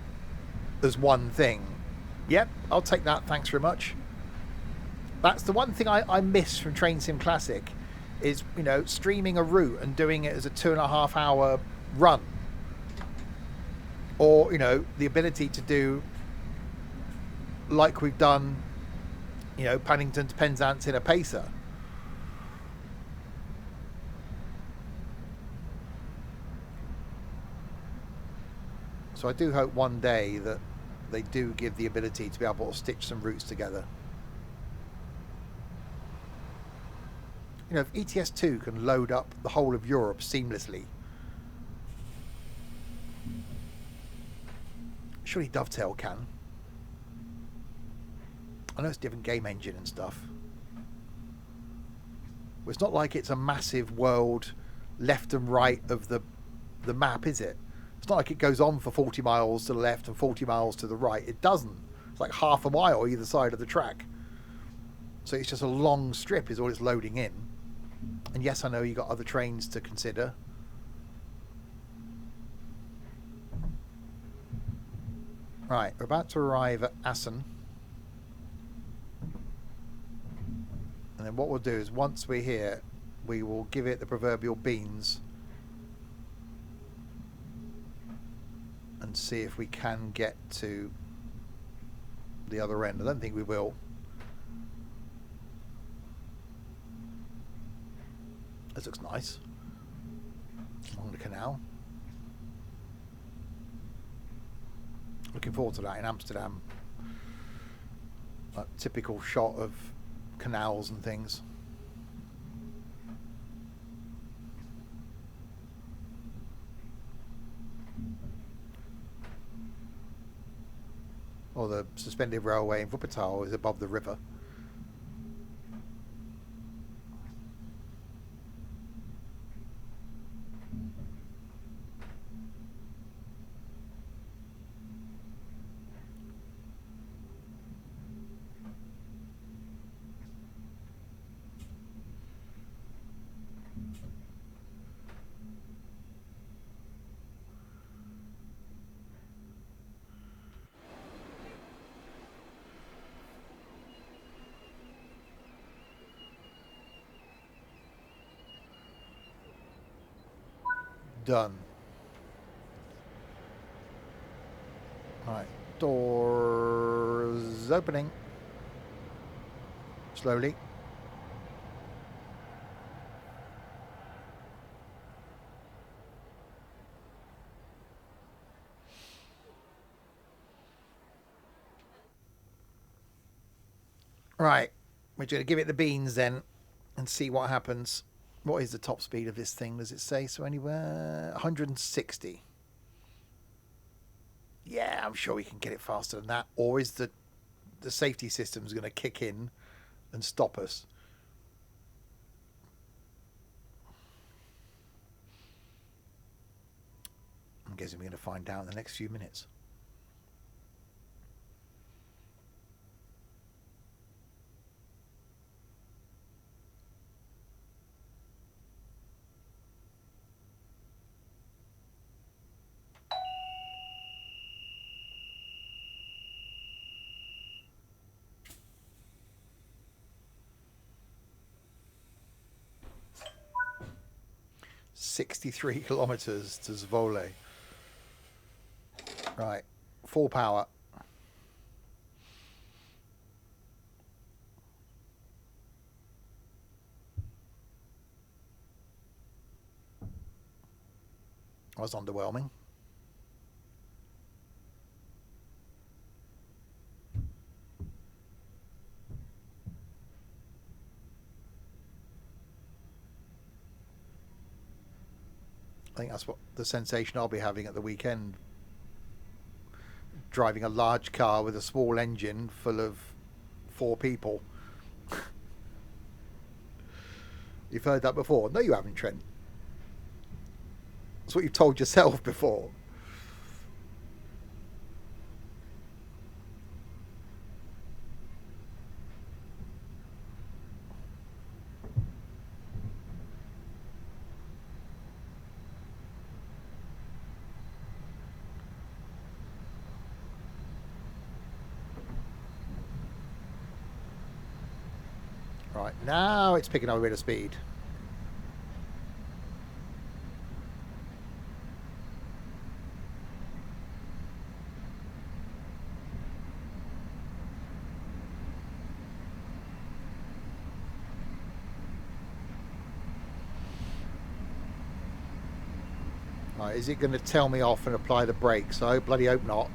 as one thing. Yep, I'll take that, thanks very much. That's the one thing I miss from Train Sim Classic, is, you know, streaming a route and doing it as a 2.5 hour run. Or, you know, the ability to do, like we've done, you know, Paddington to Penzance in a pacer. So I do hope one day that they do give the ability to be able to stitch some routes together. You know, if ETS2 can load up the whole of Europe seamlessly, surely Dovetail can. I know it's a different game engine and stuff. Well, it's not like it's a massive world left and right of the map, is it? It's not like it goes on for 40 miles to the left and 40 miles to the right. It doesn't. It's like half a mile either side of the track. So it's just a long strip is all it's loading in. And yes, I know you've got other trains to consider. Right, we're about to arrive at Assen. And then what we'll do is, once we're here, we will give it the proverbial beans and see if we can get to the other end. I don't think we will. This looks nice. Along the canal. Looking forward to that in Amsterdam. That typical shot of canals and things. Or the suspended railway in Wuppertal is above the river. Done. Right, doors opening. Slowly. Right, we're going to give it the beans then and see what happens. What is the top speed of this thing? Does it say so anywhere? 160. Yeah, I'm sure we can get it faster than that. Or is the safety system's going to kick in and stop us? I'm guessing we're going to find out in the next few minutes. "63 kilometers to Zwolle." Right, full power. That was underwhelming. I think that's what the sensation I'll be having at the weekend. Driving a large car with a small engine full of 4 people. You've heard that before? No, you haven't, Trent. That's what you've told yourself before. Right, now it's picking up a bit of speed. Right, is it going to tell me off and apply the brakes? I bloody hope not.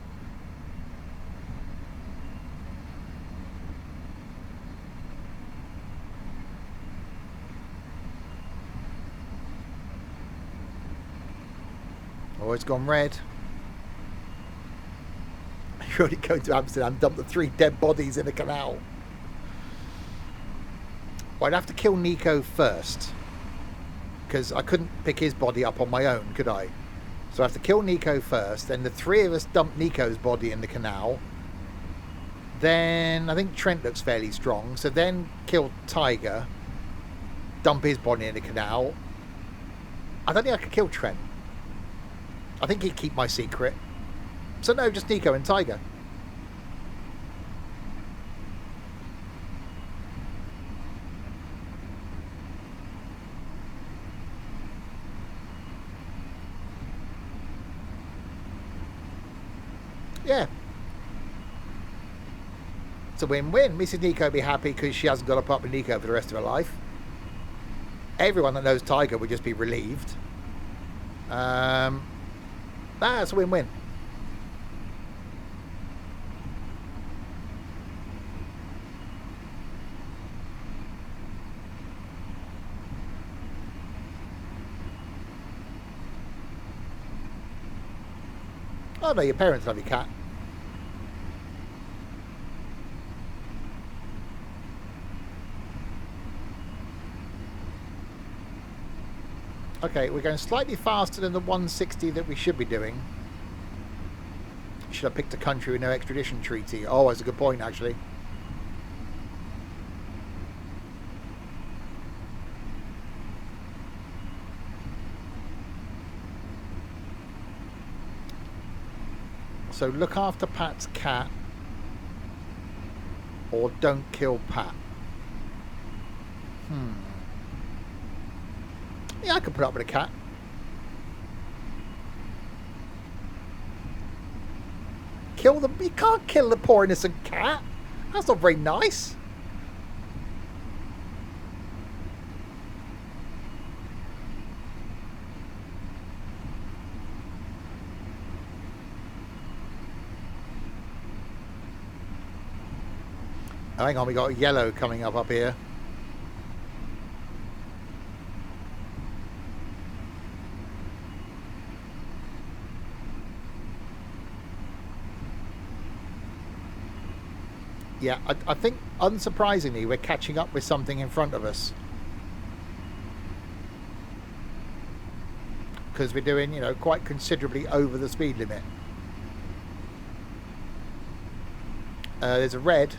Oh, it's gone red. You're already going to Amsterdam, dump the 3 dead bodies in the canal. Well, I'd have to kill Nico first, because I couldn't pick his body up on my own, could I? So I have to kill Nico first, then the 3 of us dump Nico's body in the canal. Then I think Trent looks fairly strong, so then kill Tiger, dump his body in the canal. I don't think I could kill Trent. I think he'd keep my secret. So no, just Nico and Tiger. Yeah. It's a win-win. Mrs. Nico will be happy because she hasn't got to put up with Nico for the rest of her life. Everyone that knows Tiger would just be relieved. That's a win-win. Oh no, your parents love your cat. Okay, we're going slightly faster than the 160 that we should be doing. Should have picked a country with no extradition treaty. Oh, that's a good point, actually. So look after Pat's cat, or don't kill Pat. Yeah, I could put up with a cat. Kill them. You can't kill the poor innocent cat. That's not very nice. Oh, hang on, we got a yellow coming up here. Yeah, I think, unsurprisingly, we're catching up with something in front of us. because we're doing, you know, quite considerably over the speed limit. There's a red.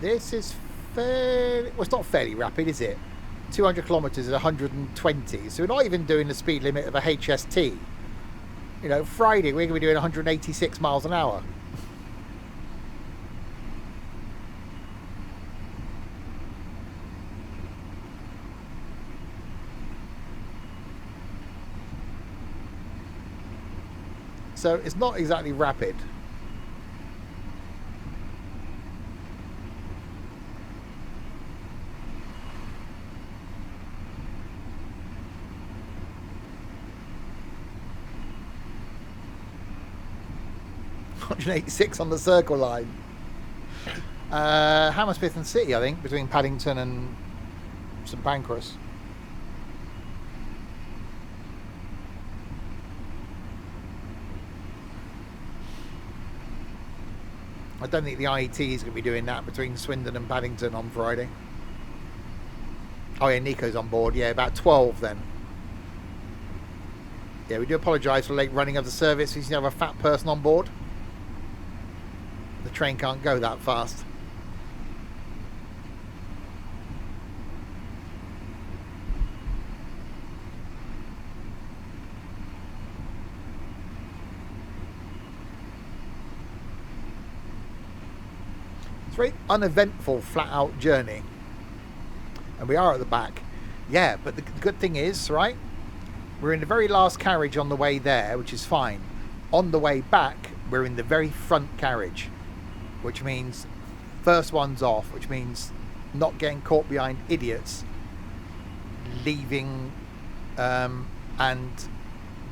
This is fairly, well, it's not fairly rapid, is it? 200 kilometres at 120, so we're not even doing the speed limit of a HST. You know, Friday we're going to be doing 186 miles an hour. So it's not exactly rapid. $186 on the Circle Line. Hammersmith and City, I think, between Paddington and St Pancras. I don't think the IET is going to be doing that between Swindon and Paddington on Friday. Oh yeah, Nico's on board. Yeah, about 12 then. Yeah, we do apologise for late running of the service. We have a fat person on board. The train can't go that fast. It's a very uneventful, flat-out journey. And we are at the back. Yeah, but the good thing is, right, we're in the very last carriage on the way there, which is fine. On the way back, we're in the very front carriage, which means first one's off, which means not getting caught behind idiots leaving and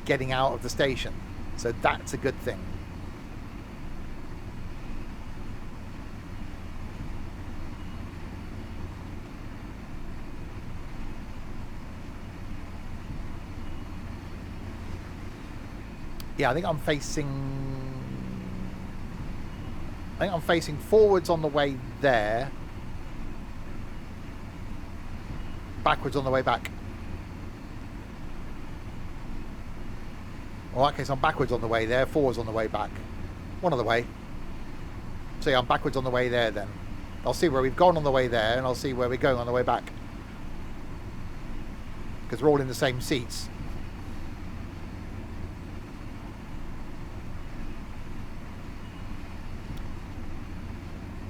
getting out of the station. So that's a good thing. Yeah, I think I'm facing forwards on the way there, backwards on the way back. Well, in that case, I'm backwards on the way there, forwards on the way back. One other way. So yeah, I'm backwards on the way there then. I'll see where we've gone on the way there, and I'll see where we're going on the way back. Because we're all in the same seats.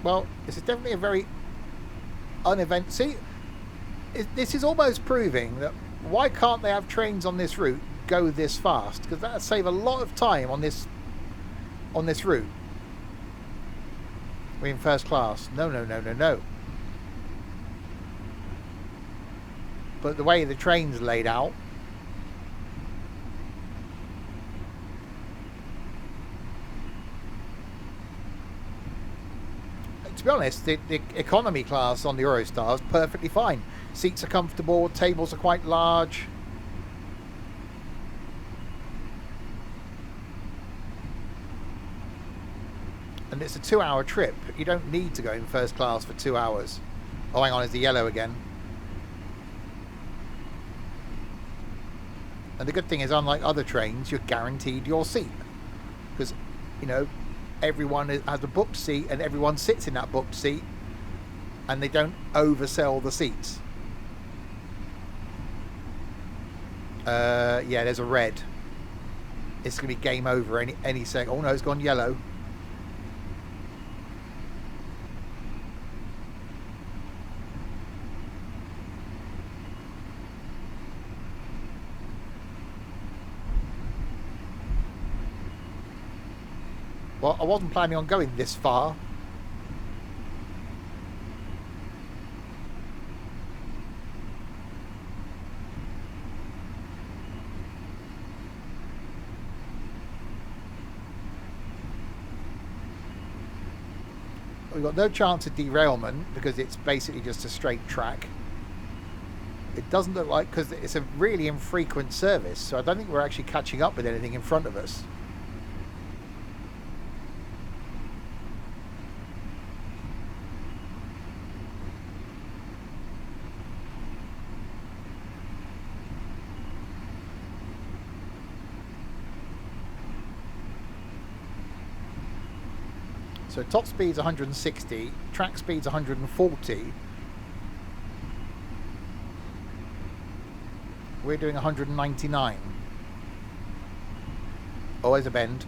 Well, this is definitely a very uneventful. See, this is almost proving that why can't they have trains on this route go this fast? Because that would save a lot of time on this route. We're in first class. No. But the way the train's laid out, to be honest, the economy class on the Eurostar is perfectly fine. Seats are comfortable, tables are quite large. And it's a 2-hour trip. You don't need to go in first class for 2 hours. Oh, hang on, it's the yellow again. And the good thing is, unlike other trains, you're guaranteed your seat. Because, you know, everyone has a booked seat and everyone sits in that booked seat, and they don't oversell the seats. Yeah, there's a red. It's going to be game over any second. Oh no, it's gone yellow. Well, I wasn't planning on going this far. We've got no chance of derailment because it's basically just a straight track. It doesn't look like, because it's a really infrequent service, so I don't think we're actually catching up with anything in front of us. So top speed's 160, track speed's 140. We're doing 199. Oh, there's a bend.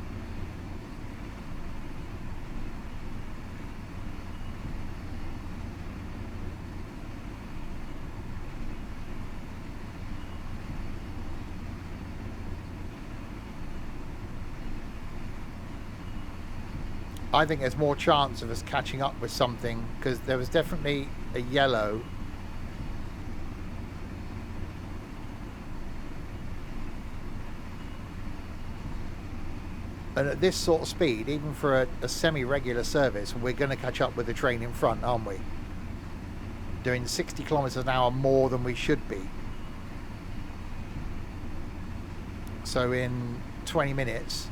I think there's more chance of us catching up with something, because there was definitely a yellow. And at this sort of speed, even for a semi-regular service, we're going to catch up with the train in front, aren't we? Doing 60 kilometers an hour more than we should be. So in 20 minutes,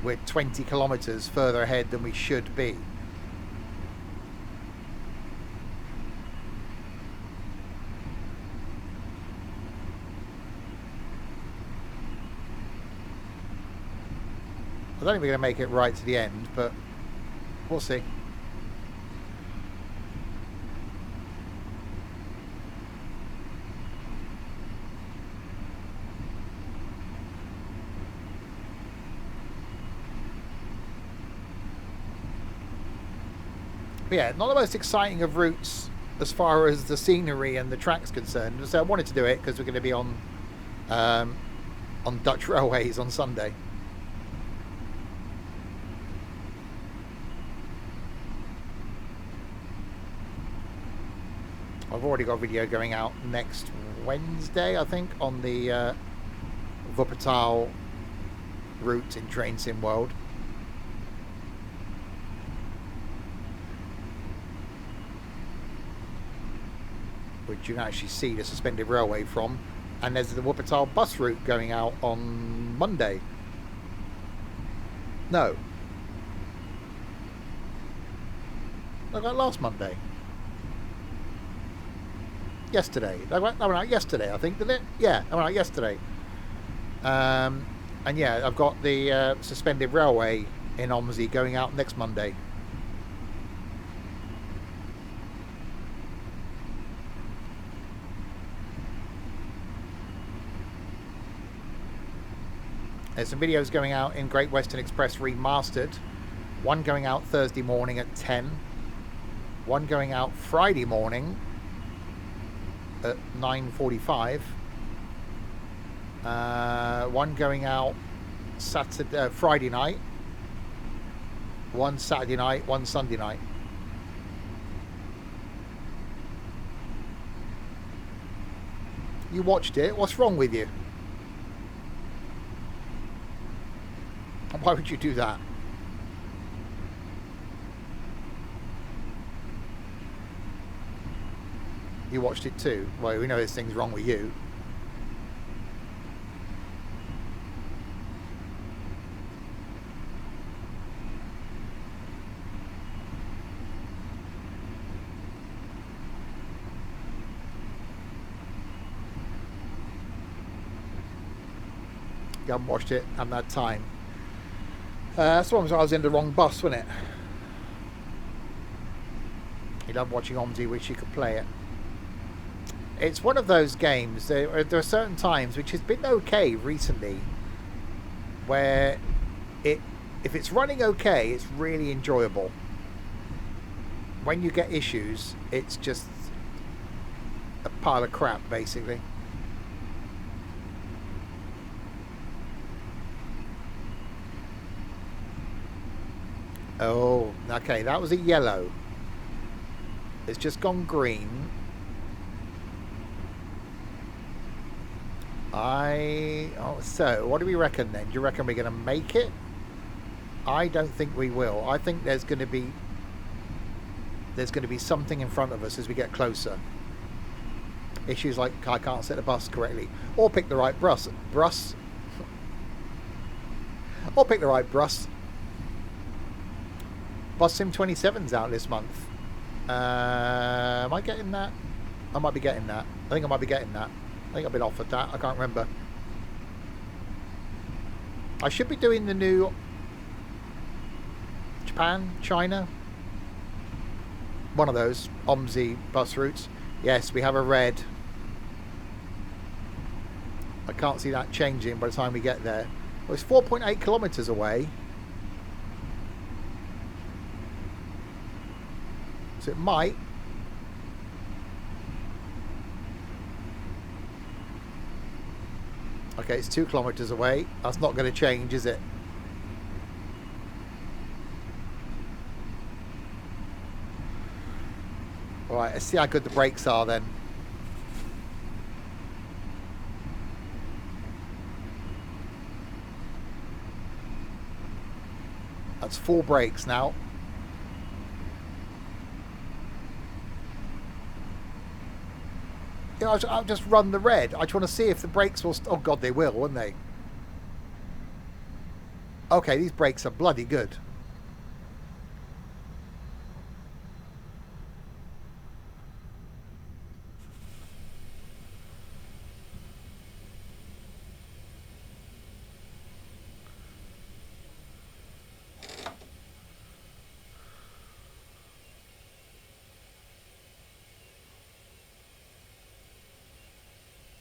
we're 20 kilometers further ahead than we should be. I don't think we're going to make it right to the end, but we'll see. But yeah, not the most exciting of routes as far as the scenery and the track's concerned. So I wanted to do it because we're going to be on Dutch Railways on Sunday. I've already got a video going out next Wednesday, I think, on the Wuppertal route in Train Sim World. Which you can actually see the suspended railway from. And there's the Wuppertal bus route going out on Monday. No. I got last Monday. Yesterday. I went out yesterday, I think, didn't it? Yeah, I went out yesterday. And yeah, I've got the suspended railway in Omsey going out next Monday. There's some videos going out in Great Western Express Remastered. One going out Thursday morning at 10. One going out Friday morning at 9:45. One going out Friday night. One Saturday night, one Sunday night. You watched it. What's wrong with you? Why would you do that? You watched it too. Well, we know there's things wrong with you. You haven't watched it, haven't had time. That's one, I was in the wrong bus, wasn't it? You love watching Omsey, wish you could play it. It's one of those games, there are certain times, which has been okay recently, where if it's running okay, it's really enjoyable. When you get issues, it's just a pile of crap, basically. Oh, okay, that was a yellow. It's just gone green. So what do we reckon then? Do you reckon we're going to make it? I don't think we will. I think there's going to be there's going to be something in front of us as we get closer. Issues like I can't set the bus correctly, or pick the right bus, or pick the right bus. Bus Sim 27's out this month. Am I getting that? I might be getting that. I think I might be getting that. I think I've been offered that. I can't remember. I should be doing the new Japan, China, one of those OMSI bus routes. Yes, we have a red. I can't see that changing by the time we get there. Well, it's 4.8 kilometres away. So it might. Okay, it's 2 kilometres away. That's not going to change, is it? Alright, let's see how good the brakes are then. That's full brakes now. You know, I'll just run the red. I just want to see if the brakes will... Oh, God, they will, won't they? Okay, these brakes are bloody good.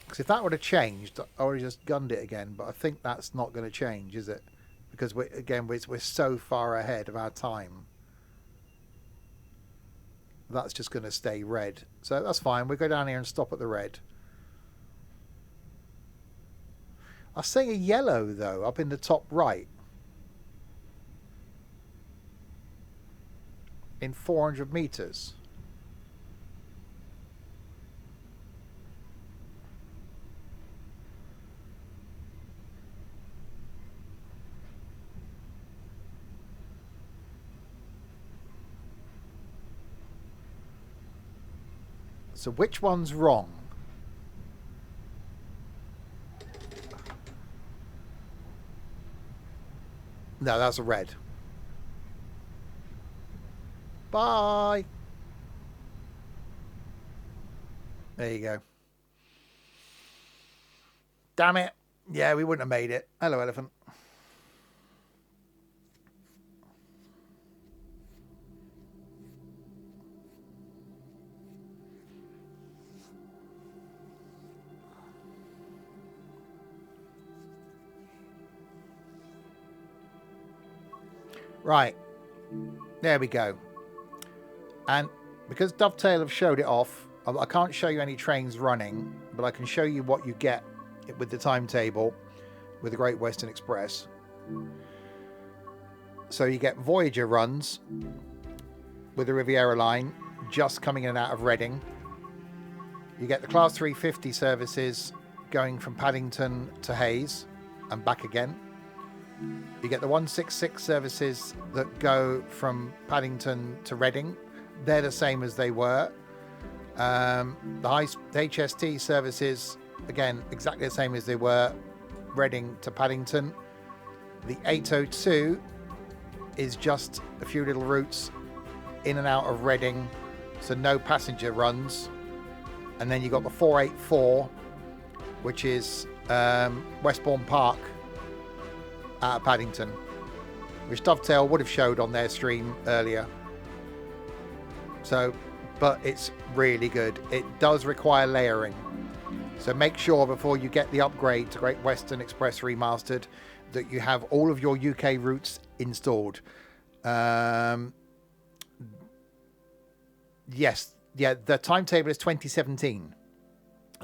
Because if that would have changed, I would have just gunned it again. But I think that's not going to change, is it? Because we're so far ahead of our time. That's just going to stay red. So that's fine. We'll go down here and stop at the red. I was saying a yellow, though, up in the top right. In 400 metres. So which one's wrong? No, that's a red. Bye. There you go. Damn it. Yeah, we wouldn't have made it. Hello, elephant. Right, there we go. And because Dovetail have showed it off, I can't show you any trains running, but I can show you what you get with the timetable with the Great Western Express. So you get Voyager runs with the Riviera line just coming in and out of Reading. You get the Class 350 services going from Paddington to Hayes and back again. You get the 166 services that go from Paddington to Reading. They're the same as they were. The HST services, again, exactly the same as they were, Reading to Paddington. The 802 is just a few little routes in and out of Reading, so no passenger runs. And then you got the 484, which is Westbourne Park out of Paddington, which Dovetail would have showed on their stream earlier. So, but it's really good. It does require layering, so make sure before you get the upgrade to Great Western Express Remastered that you have all of your UK routes installed. Yes, yeah, the timetable is 2017.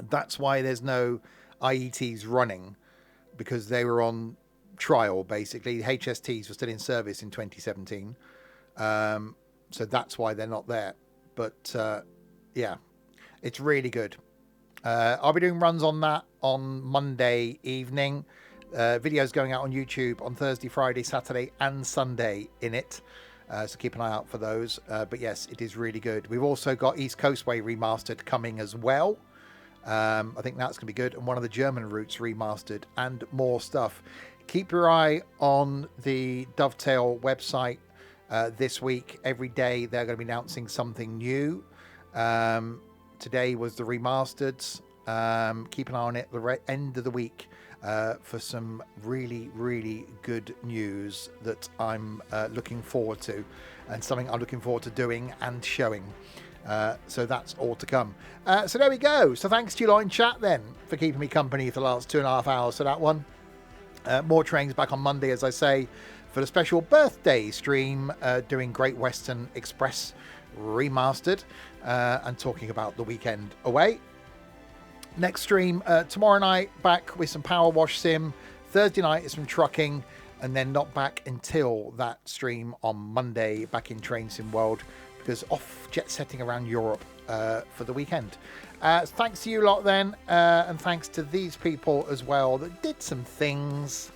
That's why there's no IETs running, because they were on trial, basically. HSTs were still in service in 2017. So that's why they're not there. But yeah, it's really good. I'll be doing runs on that on Monday evening. Videos going out on YouTube on Thursday, Friday, Saturday and Sunday in it. So keep an eye out for those. But yes, it is really good. We've also got East Coastway Remastered coming as well. I think that's going to be good. And one of the German routes remastered and more stuff. Keep your eye on the Dovetail website this week. Every day they're going to be announcing something new. Today was the remastered. Keep an eye on it at the end of the week for some really, really good news that I'm looking forward to, and something I'm looking forward to doing and showing. So that's all to come. So there we go. So thanks to you lot in chat then for keeping me company for the last 2.5 hours for that one. More trains back on Monday, as I say, for the special birthday stream, doing Great Western Express remastered and talking about the weekend away. Next stream tomorrow night, back with some Power Wash Sim. Thursday night is from trucking, and then not back until that stream on Monday, back in Train Sim World, because off jet setting around Europe for the weekend. Thanks to you lot then, and thanks to these people as well that did some things.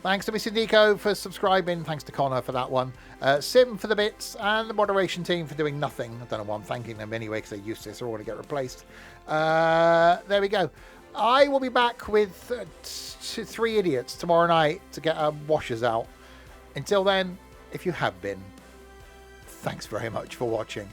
Thanks to Mr. Nico for subscribing. Thanks to Connor for that one. Sim for the bits, and the moderation team for doing nothing. I don't know why I'm thanking them anyway, because they're useless. They're all going to get replaced. There we go. I will be back with 3 idiots tomorrow night to get our washers out. Until then, if you have been, thanks very much for watching.